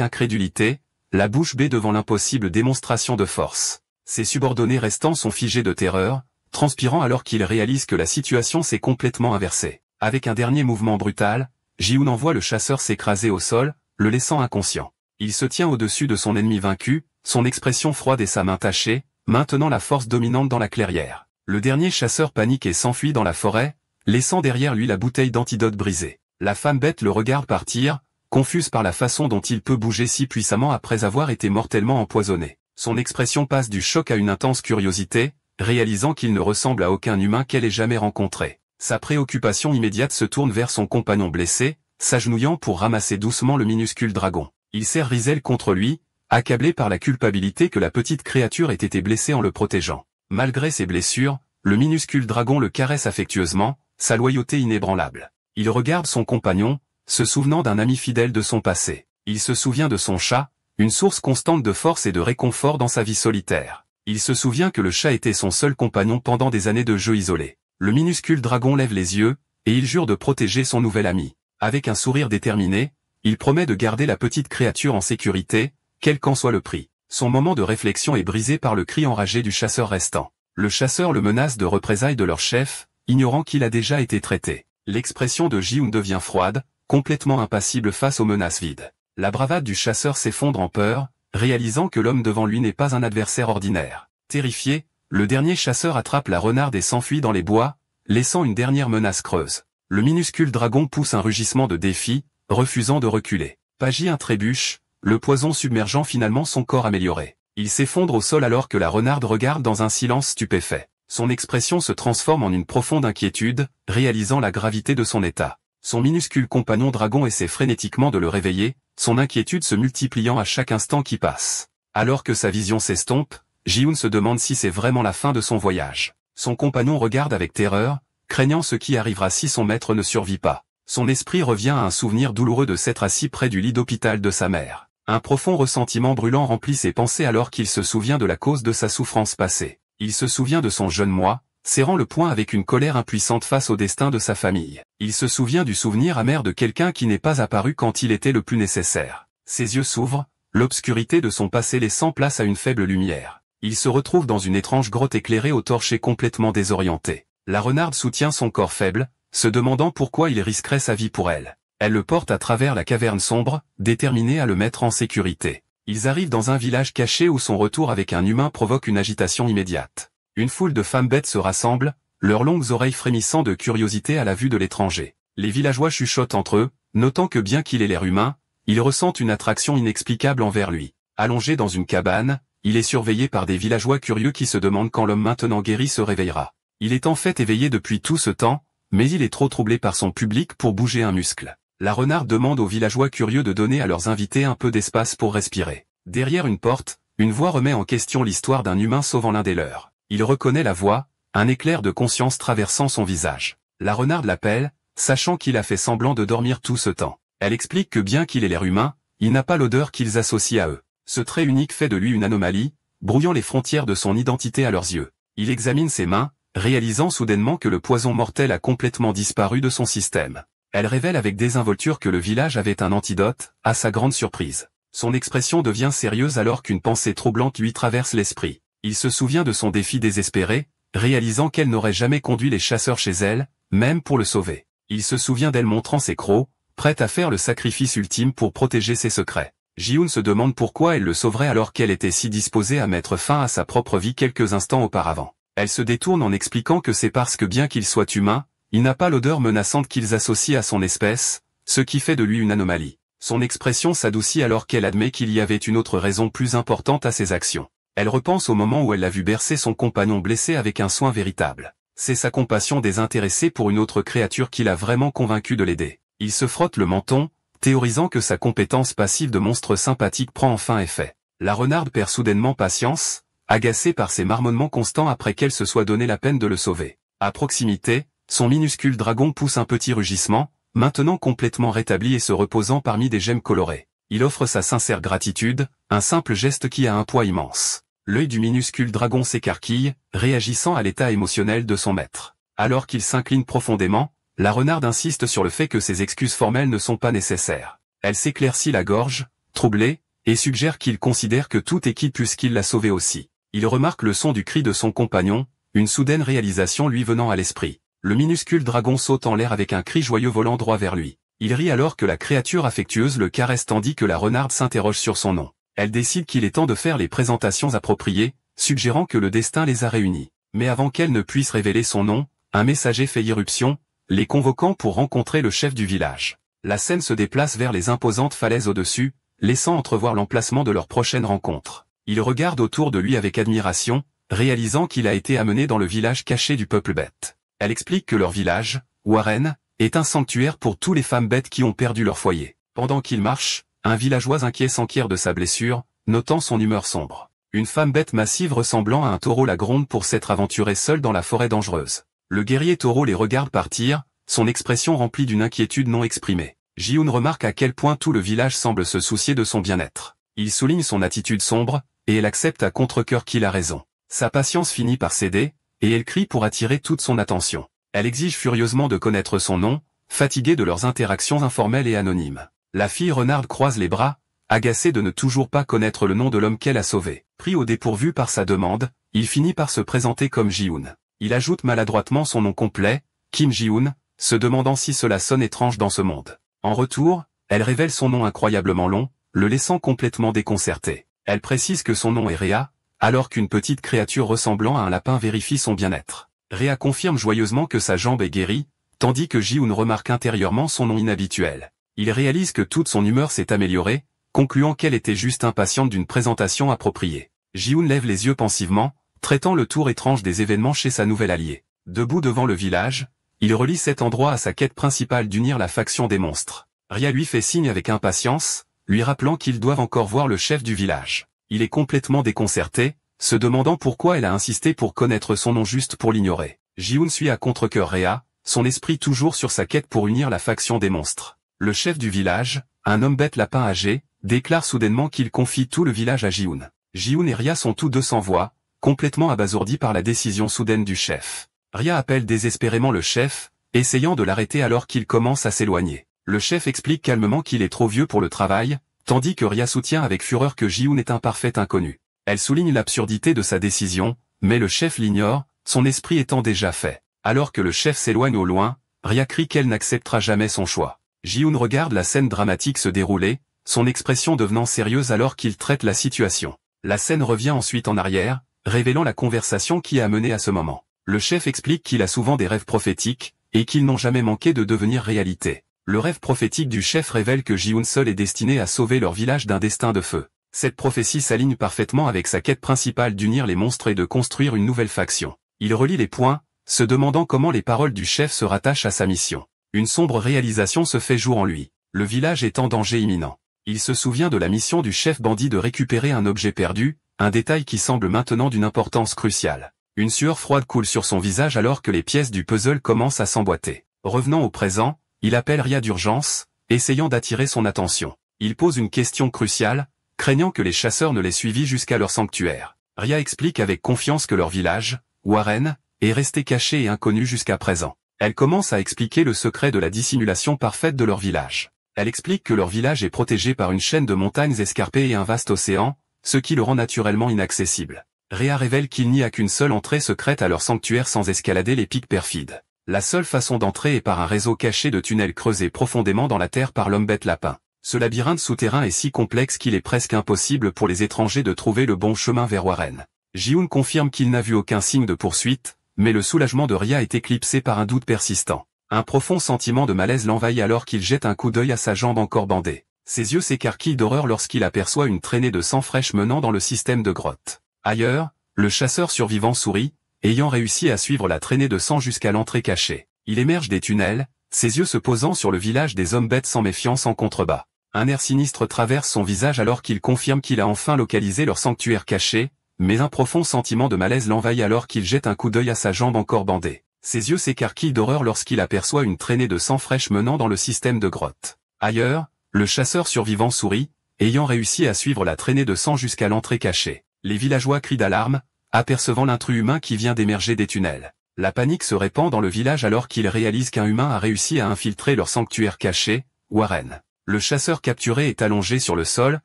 incrédulité, la bouche bée devant l'impossible démonstration de force. Ses subordonnés restants sont figés de terreur, transpirant alors qu'ils réalisent que la situation s'est complètement inversée. Avec un dernier mouvement brutal, Ji-hoon envoie le chasseur s'écraser au sol, le laissant inconscient. Il se tient au-dessus de son ennemi vaincu, son expression froide et sa main tachée, maintenant la force dominante dans la clairière. Le dernier chasseur panique et s'enfuit dans la forêt, laissant derrière lui la bouteille d'antidote brisée. La femme bête le regarde partir, confuse par la façon dont il peut bouger si puissamment après avoir été mortellement empoisonné. Son expression passe du choc à une intense curiosité, réalisant qu'il ne ressemble à aucun humain qu'elle ait jamais rencontré. Sa préoccupation immédiate se tourne vers son compagnon blessé, s'agenouillant pour ramasser doucement le minuscule dragon. Il serre Rizel contre lui, accablé par la culpabilité que la petite créature ait été blessée en le protégeant. Malgré ses blessures, le minuscule dragon le caresse affectueusement, sa loyauté inébranlable. Il regarde son compagnon, se souvenant d'un ami fidèle de son passé. Il se souvient de son chat, une source constante de force et de réconfort dans sa vie solitaire. Il se souvient que le chat était son seul compagnon pendant des années de jeu isolé. Le minuscule dragon lève les yeux, et il jure de protéger son nouvel ami. Avec un sourire déterminé, il promet de garder la petite créature en sécurité, quel qu'en soit le prix. Son moment de réflexion est brisé par le cri enragé du chasseur restant. Le chasseur le menace de représailles de leur chef, ignorant qu'il a déjà été traité. L'expression de Ji-hoon devient froide, complètement impassible face aux menaces vides. La bravade du chasseur s'effondre en peur, réalisant que l'homme devant lui n'est pas un adversaire ordinaire. Terrifié, le dernier chasseur attrape la renarde et s'enfuit dans les bois, laissant une dernière menace creuse. Le minuscule dragon pousse un rugissement de défi, refusant de reculer. Pagi trébuche, le poison submergeant finalement son corps amélioré. Il s'effondre au sol alors que la renarde regarde dans un silence stupéfait. Son expression se transforme en une profonde inquiétude, réalisant la gravité de son état. Son minuscule compagnon dragon essaie frénétiquement de le réveiller, son inquiétude se multipliant à chaque instant qui passe. Alors que sa vision s'estompe, Ji-hoon se demande si c'est vraiment la fin de son voyage. Son compagnon regarde avec terreur, craignant ce qui arrivera si son maître ne survit pas. Son esprit revient à un souvenir douloureux de s'être assis près du lit d'hôpital de sa mère. Un profond ressentiment brûlant remplit ses pensées alors qu'il se souvient de la cause de sa souffrance passée. Il se souvient de son jeune moi, serrant le poing avec une colère impuissante face au destin de sa famille. Il se souvient du souvenir amer de quelqu'un qui n'est pas apparu quand il était le plus nécessaire. Ses yeux s'ouvrent, l'obscurité de son passé laissant place à une faible lumière. Il se retrouve dans une étrange grotte éclairée au torché complètement désorienté. La renarde soutient son corps faible, se demandant pourquoi il risquerait sa vie pour elle. Elle le porte à travers la caverne sombre, déterminée à le mettre en sécurité. Ils arrivent dans un village caché où son retour avec un humain provoque une agitation immédiate. Une foule de femmes bêtes se rassemble, leurs longues oreilles frémissant de curiosité à la vue de l'étranger. Les villageois chuchotent entre eux, notant que bien qu'il ait l'air humain, ils ressentent une attraction inexplicable envers lui. Allongé dans une cabane, il est surveillé par des villageois curieux qui se demandent quand l'homme maintenant guéri se réveillera. Il est en fait éveillé depuis tout ce temps, mais il est trop troublé par son public pour bouger un muscle. La renarde demande aux villageois curieux de donner à leurs invités un peu d'espace pour respirer. Derrière une porte, une voix remet en question l'histoire d'un humain sauvant l'un des leurs. Il reconnaît la voix, un éclair de conscience traversant son visage. La renarde l'appelle, sachant qu'il a fait semblant de dormir tout ce temps. Elle explique que bien qu'il ait l'air humain, il n'a pas l'odeur qu'ils associent à eux. Ce trait unique fait de lui une anomalie, brouillant les frontières de son identité à leurs yeux. Il examine ses mains, réalisant soudainement que le poison mortel a complètement disparu de son système. Elle révèle avec désinvolture que le village avait un antidote, à sa grande surprise. Son expression devient sérieuse alors qu'une pensée troublante lui traverse l'esprit. Il se souvient de son défi désespéré, réalisant qu'elle n'aurait jamais conduit les chasseurs chez elle, même pour le sauver. Il se souvient d'elle montrant ses crocs, prête à faire le sacrifice ultime pour protéger ses secrets. Ji-hoon se demande pourquoi elle le sauverait alors qu'elle était si disposée à mettre fin à sa propre vie quelques instants auparavant. Elle se détourne en expliquant que c'est parce que bien qu'il soit humain, il n'a pas l'odeur menaçante qu'ils associent à son espèce, ce qui fait de lui une anomalie. Son expression s'adoucit alors qu'elle admet qu'il y avait une autre raison plus importante à ses actions. Elle repense au moment où elle l'a vu bercer son compagnon blessé avec un soin véritable. C'est sa compassion désintéressée pour une autre créature qui l'a vraiment convaincu de l'aider. Il se frotte le menton, théorisant que sa compétence passive de monstre sympathique prend enfin effet. La renarde perd soudainement patience, agacée par ses marmonnements constants après qu'elle se soit donné la peine de le sauver. À proximité, son minuscule dragon pousse un petit rugissement, maintenant complètement rétabli et se reposant parmi des gemmes colorées. Il offre sa sincère gratitude, un simple geste qui a un poids immense. L'œil du minuscule dragon s'écarquille, réagissant à l'état émotionnel de son maître. Alors qu'il s'incline profondément, la renarde insiste sur le fait que ses excuses formelles ne sont pas nécessaires. Elle s'éclaircit la gorge, troublée, et suggère qu'il considère que tout est quitte puisqu'il l'a sauvé aussi. Il remarque le son du cri de son compagnon, une soudaine réalisation lui venant à l'esprit. Le minuscule dragon saute en l'air avec un cri joyeux volant droit vers lui. Il rit alors que la créature affectueuse le caresse tandis que la renarde s'interroge sur son nom. Elle décide qu'il est temps de faire les présentations appropriées, suggérant que le destin les a réunis. Mais avant qu'elle ne puisse révéler son nom, un messager fait irruption, les convoquant pour rencontrer le chef du village. La scène se déplace vers les imposantes falaises au-dessus, laissant entrevoir l'emplacement de leur prochaine rencontre. Il regarde autour de lui avec admiration, réalisant qu'il a été amené dans le village caché du peuple bête. Elle explique que leur village, Warren, est un sanctuaire pour tous les femmes bêtes qui ont perdu leur foyer. Pendant qu'il marche, un villageois inquiet s'enquiert de sa blessure, notant son humeur sombre. Une femme bête massive ressemblant à un taureau la gronde pour s'être aventurée seule dans la forêt dangereuse. Le guerrier taureau les regarde partir, son expression remplie d'une inquiétude non exprimée. Ji-hoon remarque à quel point tout le village semble se soucier de son bien-être. Il souligne son attitude sombre, et elle accepte à contre-cœur qu'il a raison. Sa patience finit par céder, et elle crie pour attirer toute son attention. Elle exige furieusement de connaître son nom, fatiguée de leurs interactions informelles et anonymes. La fille renarde croise les bras, agacée de ne toujours pas connaître le nom de l'homme qu'elle a sauvé. Pris au dépourvu par sa demande, il finit par se présenter comme Ji-hoon. Il ajoute maladroitement son nom complet, Kim Ji-hoon, se demandant si cela sonne étrange dans ce monde. En retour, elle révèle son nom incroyablement long, le laissant complètement déconcerté. Elle précise que son nom est Rhea, alors qu'une petite créature ressemblant à un lapin vérifie son bien-être. Rhea confirme joyeusement que sa jambe est guérie, tandis que Ji-hoon remarque intérieurement son nom inhabituel. Il réalise que toute son humeur s'est améliorée, concluant qu'elle était juste impatiente d'une présentation appropriée. Ji-hoon lève les yeux pensivement, traitant le tour étrange des événements chez sa nouvelle alliée. Debout devant le village, il relie cet endroit à sa quête principale d'unir la faction des monstres. Rhea lui fait signe avec impatience, lui rappelant qu'ils doivent encore voir le chef du village. Il est complètement déconcerté, se demandant pourquoi elle a insisté pour connaître son nom juste pour l'ignorer. Ji-hoon suit à contre-cœur Rhea, son esprit toujours sur sa quête pour unir la faction des monstres. Le chef du village, un homme bête lapin âgé, déclare soudainement qu'il confie tout le village à Ji-hoon. Ji-hoon et Rhea sont tous deux sans voix, complètement abasourdis par la décision soudaine du chef. Rhea appelle désespérément le chef, essayant de l'arrêter alors qu'il commence à s'éloigner. Le chef explique calmement qu'il est trop vieux pour le travail, tandis que Rhea soutient avec fureur que Ji-hoon est un parfait inconnu. Elle souligne l'absurdité de sa décision, mais le chef l'ignore, son esprit étant déjà fait. Alors que le chef s'éloigne au loin, Rhea crie qu'elle n'acceptera jamais son choix. Ji-hoon regarde la scène dramatique se dérouler, son expression devenant sérieuse alors qu'il traite la situation. La scène revient ensuite en arrière, révélant la conversation qui a mené à ce moment. Le chef explique qu'il a souvent des rêves prophétiques, et qu'ils n'ont jamais manqué de devenir réalité. Le rêve prophétique du chef révèle que Ji-hoon seul est destiné à sauver leur village d'un destin de feu. Cette prophétie s'aligne parfaitement avec sa quête principale d'unir les monstres et de construire une nouvelle faction. Il relie les points, se demandant comment les paroles du chef se rattachent à sa mission. Une sombre réalisation se fait jour en lui. Le village est en danger imminent. Il se souvient de la mission du chef bandit de récupérer un objet perdu, un détail qui semble maintenant d'une importance cruciale. Une sueur froide coule sur son visage alors que les pièces du puzzle commencent à s'emboîter. Revenant au présent, il appelle Rhea d'urgence, essayant d'attirer son attention. Il pose une question cruciale, craignant que les chasseurs ne l'aient suivi jusqu'à leur sanctuaire. Rhea explique avec confiance que leur village, Warren, est resté caché et inconnu jusqu'à présent. Elle commence à expliquer le secret de la dissimulation parfaite de leur village. Elle explique que leur village est protégé par une chaîne de montagnes escarpées et un vaste océan, ce qui le rend naturellement inaccessible. Rhea révèle qu'il n'y a qu'une seule entrée secrète à leur sanctuaire sans escalader les pics perfides. La seule façon d'entrer est par un réseau caché de tunnels creusés profondément dans la terre par l'homme bête lapin. Ce labyrinthe souterrain est si complexe qu'il est presque impossible pour les étrangers de trouver le bon chemin vers Warren. Ji-hoon confirme qu'il n'a vu aucun signe de poursuite, mais le soulagement de Rhea est éclipsé par un doute persistant. Un profond sentiment de malaise l'envahit alors qu'il jette un coup d'œil à sa jambe encore bandée. Ses yeux s'écarquillent d'horreur lorsqu'il aperçoit une traînée de sang fraîche menant dans le système de grotte. Ailleurs, le chasseur survivant sourit, ayant réussi à suivre la traînée de sang jusqu'à l'entrée cachée. Il émerge des tunnels, ses yeux se posant sur le village des hommes bêtes sans méfiance en contrebas. Un air sinistre traverse son visage alors qu'il confirme qu'il a enfin localisé leur sanctuaire caché, mais un profond sentiment de malaise l'envahit alors qu'il jette un coup d'œil à sa jambe encore bandée. Ses yeux s'écarquillent d'horreur lorsqu'il aperçoit une traînée de sang fraîche menant dans le système de grotte. Ailleurs, le chasseur survivant sourit, ayant réussi à suivre la traînée de sang jusqu'à l'entrée cachée. Les villageois crient d'alarme, apercevant l'intrus humain qui vient d'émerger des tunnels. La panique se répand dans le village alors qu'ils réalisent qu'un humain a réussi à infiltrer leur sanctuaire caché, Warren. Le chasseur capturé est allongé sur le sol,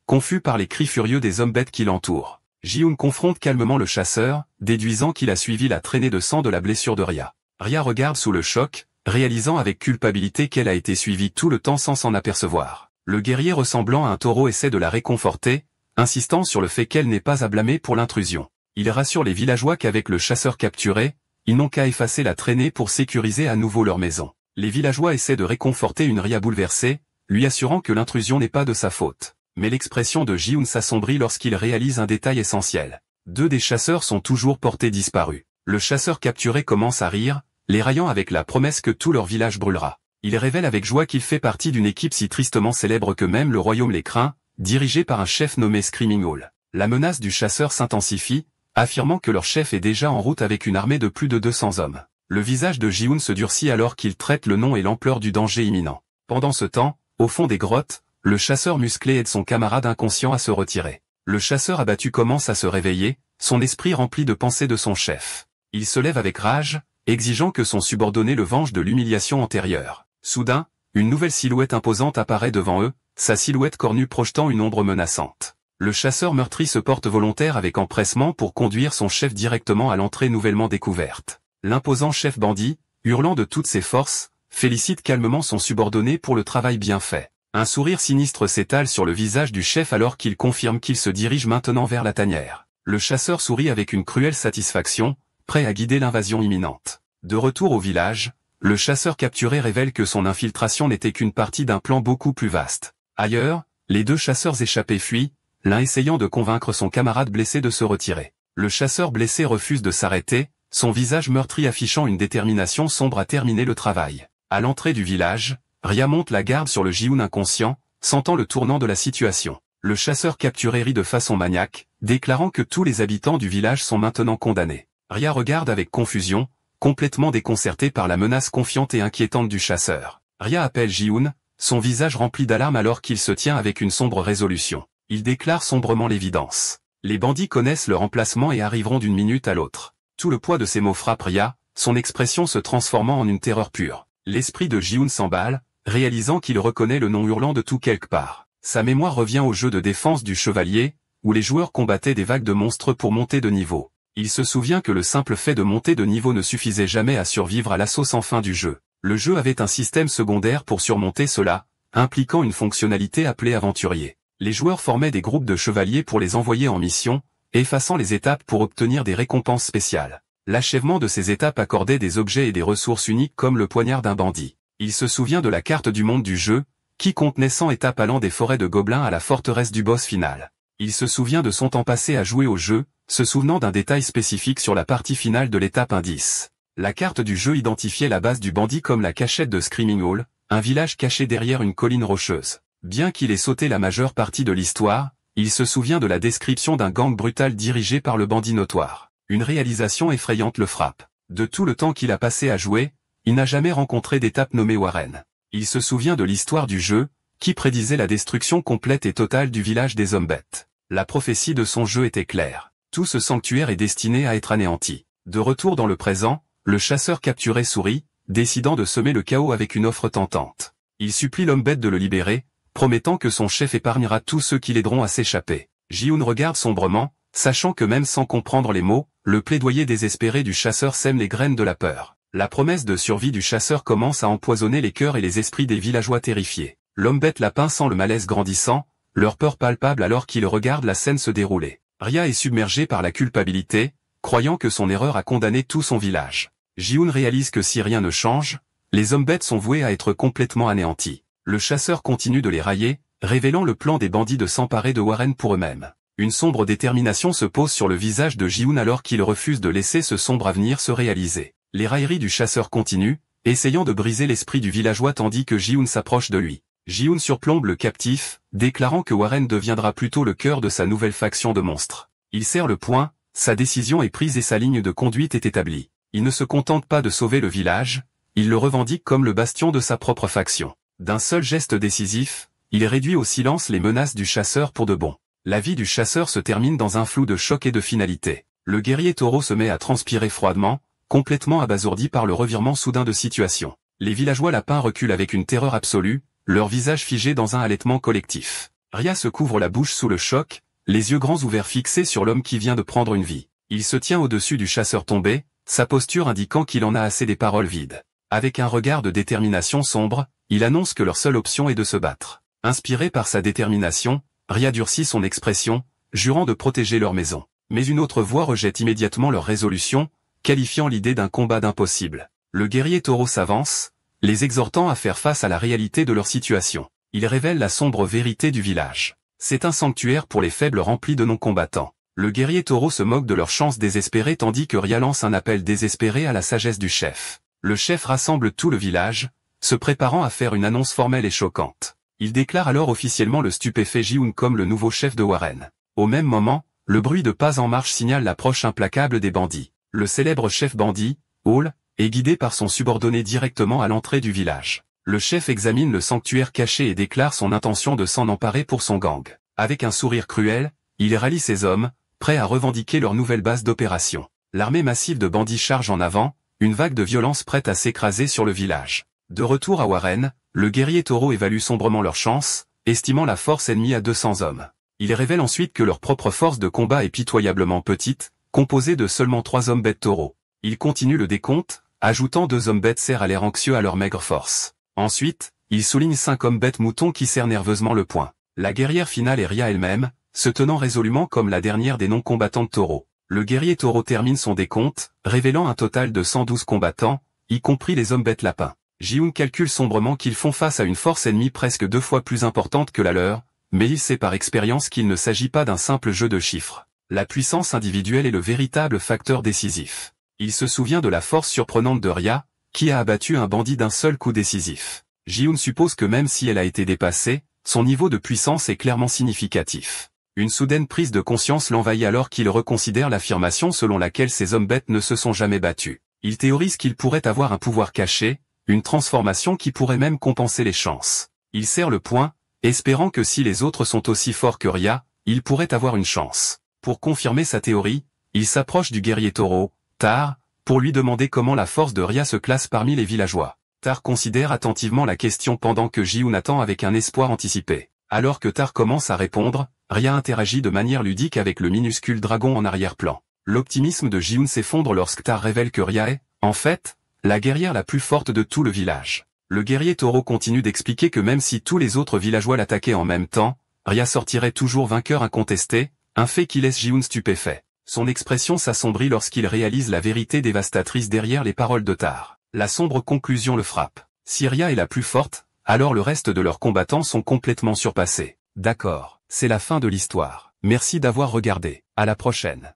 confus par les cris furieux des hommes bêtes qui l'entourent. Ji-hoon confronte calmement le chasseur, déduisant qu'il a suivi la traînée de sang de la blessure de Rya. Rya regarde sous le choc, réalisant avec culpabilité qu'elle a été suivie tout le temps sans s'en apercevoir. Le guerrier ressemblant à un taureau essaie de la réconforter, insistant sur le fait qu'elle n'est pas à blâmer pour l'intrusion. Il rassure les villageois qu'avec le chasseur capturé, ils n'ont qu'à effacer la traînée pour sécuriser à nouveau leur maison. Les villageois essaient de réconforter une Rya bouleversée, lui assurant que l'intrusion n'est pas de sa faute. Mais l'expression de Ji-hoon s'assombrit lorsqu'il réalise un détail essentiel. 2 des chasseurs sont toujours portés disparus. Le chasseur capturé commence à rire, les raillant avec la promesse que tout leur village brûlera. Il révèle avec joie qu'il fait partie d'une équipe si tristement célèbre que même le royaume les craint, dirigé par un chef nommé Screaming Owl. La menace du chasseur s'intensifie, affirmant que leur chef est déjà en route avec une armée de plus de 200 hommes. Le visage de Ji-hoon se durcit alors qu'il traite le nom et l'ampleur du danger imminent. Pendant ce temps, au fond des grottes, le chasseur musclé aide son camarade inconscient à se retirer. Le chasseur abattu commence à se réveiller, son esprit rempli de pensées de son chef. Il se lève avec rage, exigeant que son subordonné le venge de l'humiliation antérieure. Soudain, une nouvelle silhouette imposante apparaît devant eux, sa silhouette cornue projetant une ombre menaçante. Le chasseur meurtri se porte volontaire avec empressement pour conduire son chef directement à l'entrée nouvellement découverte. L'imposant chef bandit, hurlant de toutes ses forces, félicite calmement son subordonné pour le travail bien fait. Un sourire sinistre s'étale sur le visage du chef alors qu'il confirme qu'il se dirige maintenant vers la tanière. Le chasseur sourit avec une cruelle satisfaction, prêt à guider l'invasion imminente. De retour au village, le chasseur capturé révèle que son infiltration n'était qu'une partie d'un plan beaucoup plus vaste. Ailleurs, les 2 chasseurs échappés fuient, l'un essayant de convaincre son camarade blessé de se retirer. Le chasseur blessé refuse de s'arrêter, son visage meurtri affichant une détermination sombre à terminer le travail. À l'entrée du village, Rya monte la garde sur le Ji-hoon inconscient, sentant le tournant de la situation. Le chasseur capturé rit de façon maniaque, déclarant que tous les habitants du village sont maintenant condamnés. Rya regarde avec confusion, complètement déconcerté par la menace confiante et inquiétante du chasseur. Rya appelle Ji-hoon, son visage rempli d'alarme alors qu'il se tient avec une sombre résolution. Il déclare sombrement l'évidence. Les bandits connaissent leur emplacement et arriveront d'une minute à l'autre. Tout le poids de ces mots frappe Rya, son expression se transformant en une terreur pure. L'esprit de Ji-hoon s'emballe, réalisant qu'il reconnaît le nom hurlant de tout quelque part. Sa mémoire revient au jeu de défense du chevalier, où les joueurs combattaient des vagues de monstres pour monter de niveau. Il se souvient que le simple fait de monter de niveau ne suffisait jamais à survivre à l'assaut sans fin du jeu. Le jeu avait un système secondaire pour surmonter cela, impliquant une fonctionnalité appelée aventurier. Les joueurs formaient des groupes de chevaliers pour les envoyer en mission, effaçant les étapes pour obtenir des récompenses spéciales. L'achèvement de ces étapes accordait des objets et des ressources uniques comme le poignard d'un bandit. Il se souvient de la carte du monde du jeu, qui contenait 100 étapes allant des forêts de gobelins à la forteresse du boss final. Il se souvient de son temps passé à jouer au jeu, se souvenant d'un détail spécifique sur la partie finale de l'étape indice. La carte du jeu identifiait la base du bandit comme la cachette de Screaming Owl, un village caché derrière une colline rocheuse. Bien qu'il ait sauté la majeure partie de l'histoire, il se souvient de la description d'un gang brutal dirigé par le bandit notoire. Une réalisation effrayante le frappe. De tout le temps qu'il a passé à jouer, il n'a jamais rencontré d'étape nommée Warren. Il se souvient de l'histoire du jeu, qui prédisait la destruction complète et totale du village des hommes bêtes. La prophétie de son jeu était claire. Tout ce sanctuaire est destiné à être anéanti. De retour dans le présent, le chasseur capturé sourit, décidant de semer le chaos avec une offre tentante. Il supplie l'homme bête de le libérer, promettant que son chef épargnera tous ceux qui l'aideront à s'échapper. Ji-hoon regarde sombrement, sachant que même sans comprendre les mots, le plaidoyer désespéré du chasseur sème les graines de la peur. La promesse de survie du chasseur commence à empoisonner les cœurs et les esprits des villageois terrifiés. L'homme bête lapin sent le malaise grandissant, leur peur palpable alors qu'il regarde la scène se dérouler. Rya est submergé par la culpabilité, croyant que son erreur a condamné tout son village. Ji-hoon réalise que si rien ne change, les hommes bêtes sont voués à être complètement anéantis. Le chasseur continue de les railler, révélant le plan des bandits de s'emparer de Warren pour eux-mêmes. Une sombre détermination se pose sur le visage de Ji-hoon alors qu'il refuse de laisser ce sombre avenir se réaliser. Les railleries du chasseur continuent, essayant de briser l'esprit du villageois tandis que Ji-hoon s'approche de lui. Ji-hoon surplombe le captif, déclarant que Warren deviendra plutôt le cœur de sa nouvelle faction de monstres. Il serre le poing, sa décision est prise et sa ligne de conduite est établie. Il ne se contente pas de sauver le village, il le revendique comme le bastion de sa propre faction. D'un seul geste décisif, il réduit au silence les menaces du chasseur pour de bon. La vie du chasseur se termine dans un flou de choc et de finalité. Le guerrier taureau se met à transpirer froidement, complètement abasourdi par le revirement soudain de situation. Les villageois lapins reculent avec une terreur absolue, leur visage figé dans un halètement collectif. Ria se couvre la bouche sous le choc, les yeux grands ouverts fixés sur l'homme qui vient de prendre une vie. Il se tient au-dessus du chasseur tombé, sa posture indiquant qu'il en a assez des paroles vides. Avec un regard de détermination sombre, il annonce que leur seule option est de se battre. Inspiré par sa détermination, Ria durcit son expression, jurant de protéger leur maison. Mais une autre voix rejette immédiatement leur résolution, qualifiant l'idée d'un combat d'impossible. Le guerrier taureau s'avance, les exhortant à faire face à la réalité de leur situation. Il révèle la sombre vérité du village. C'est un sanctuaire pour les faibles rempli de non-combattants. Le guerrier taureau se moque de leur chance désespérée tandis que Ria lance un appel désespéré à la sagesse du chef. Le chef rassemble tout le village, se préparant à faire une annonce formelle et choquante. Il déclare alors officiellement le stupéfait Ji-hoon comme le nouveau chef de Warren. Au même moment, le bruit de pas en marche signale l'approche implacable des bandits. Le célèbre chef bandit, Hall, est guidé par son subordonné directement à l'entrée du village. Le chef examine le sanctuaire caché et déclare son intention de s'en emparer pour son gang. Avec un sourire cruel, il rallie ses hommes, prêts à revendiquer leur nouvelle base d'opération. L'armée massive de bandits charge en avant, une vague de violence prête à s'écraser sur le village. De retour à Warren, le guerrier taureau évalue sombrement leurs chances, estimant la force ennemie à 200 hommes. Il révèle ensuite que leur propre force de combat est pitoyablement petite, composée de seulement 3 hommes bêtes taureaux. Il continue le décompte, ajoutant 2 hommes bêtes cerfs à l'air anxieux à leur maigre force. Ensuite, il souligne 5 hommes bêtes moutons qui serrent nerveusement le poing. La guerrière finale est Ria elle-même, se tenant résolument comme la dernière des non-combattantes taureaux. Le guerrier taureau termine son décompte, révélant un total de 112 combattants, y compris les hommes bêtes lapins. Ji-hoon calcule sombrement qu'ils font face à une force ennemie presque 2 fois plus importante que la leur, mais il sait par expérience qu'il ne s'agit pas d'un simple jeu de chiffres. La puissance individuelle est le véritable facteur décisif. Il se souvient de la force surprenante de Ria, qui a abattu un bandit d'un seul coup décisif. Ji-hoon suppose que même si elle a été dépassée, son niveau de puissance est clairement significatif. Une soudaine prise de conscience l'envahit alors qu'il reconsidère l'affirmation selon laquelle ces hommes bêtes ne se sont jamais battus. Il théorise qu'ils pourraient avoir un pouvoir caché, une transformation qui pourrait même compenser les chances. Il serre le poing, espérant que si les autres sont aussi forts que Ria, il pourrait avoir une chance. Pour confirmer sa théorie, il s'approche du guerrier taureau, Tar, pour lui demander comment la force de Ria se classe parmi les villageois. Tar considère attentivement la question pendant que Ji-hoon attend avec un espoir anticipé. Alors que Tar commence à répondre, Ria interagit de manière ludique avec le minuscule dragon en arrière-plan. L'optimisme de Ji-hoon s'effondre lorsque Tar révèle que Ria est, en fait, la guerrière la plus forte de tout le village. Le guerrier taureau continue d'expliquer que même si tous les autres villageois l'attaquaient en même temps, Ria sortirait toujours vainqueur incontesté, un fait qui laisse Ji-hoon stupéfait. Son expression s'assombrit lorsqu'il réalise la vérité dévastatrice derrière les paroles de Tar. La sombre conclusion le frappe. Si Ria est la plus forte, alors le reste de leurs combattants sont complètement surpassés. D'accord, c'est la fin de l'histoire. Merci d'avoir regardé. À la prochaine.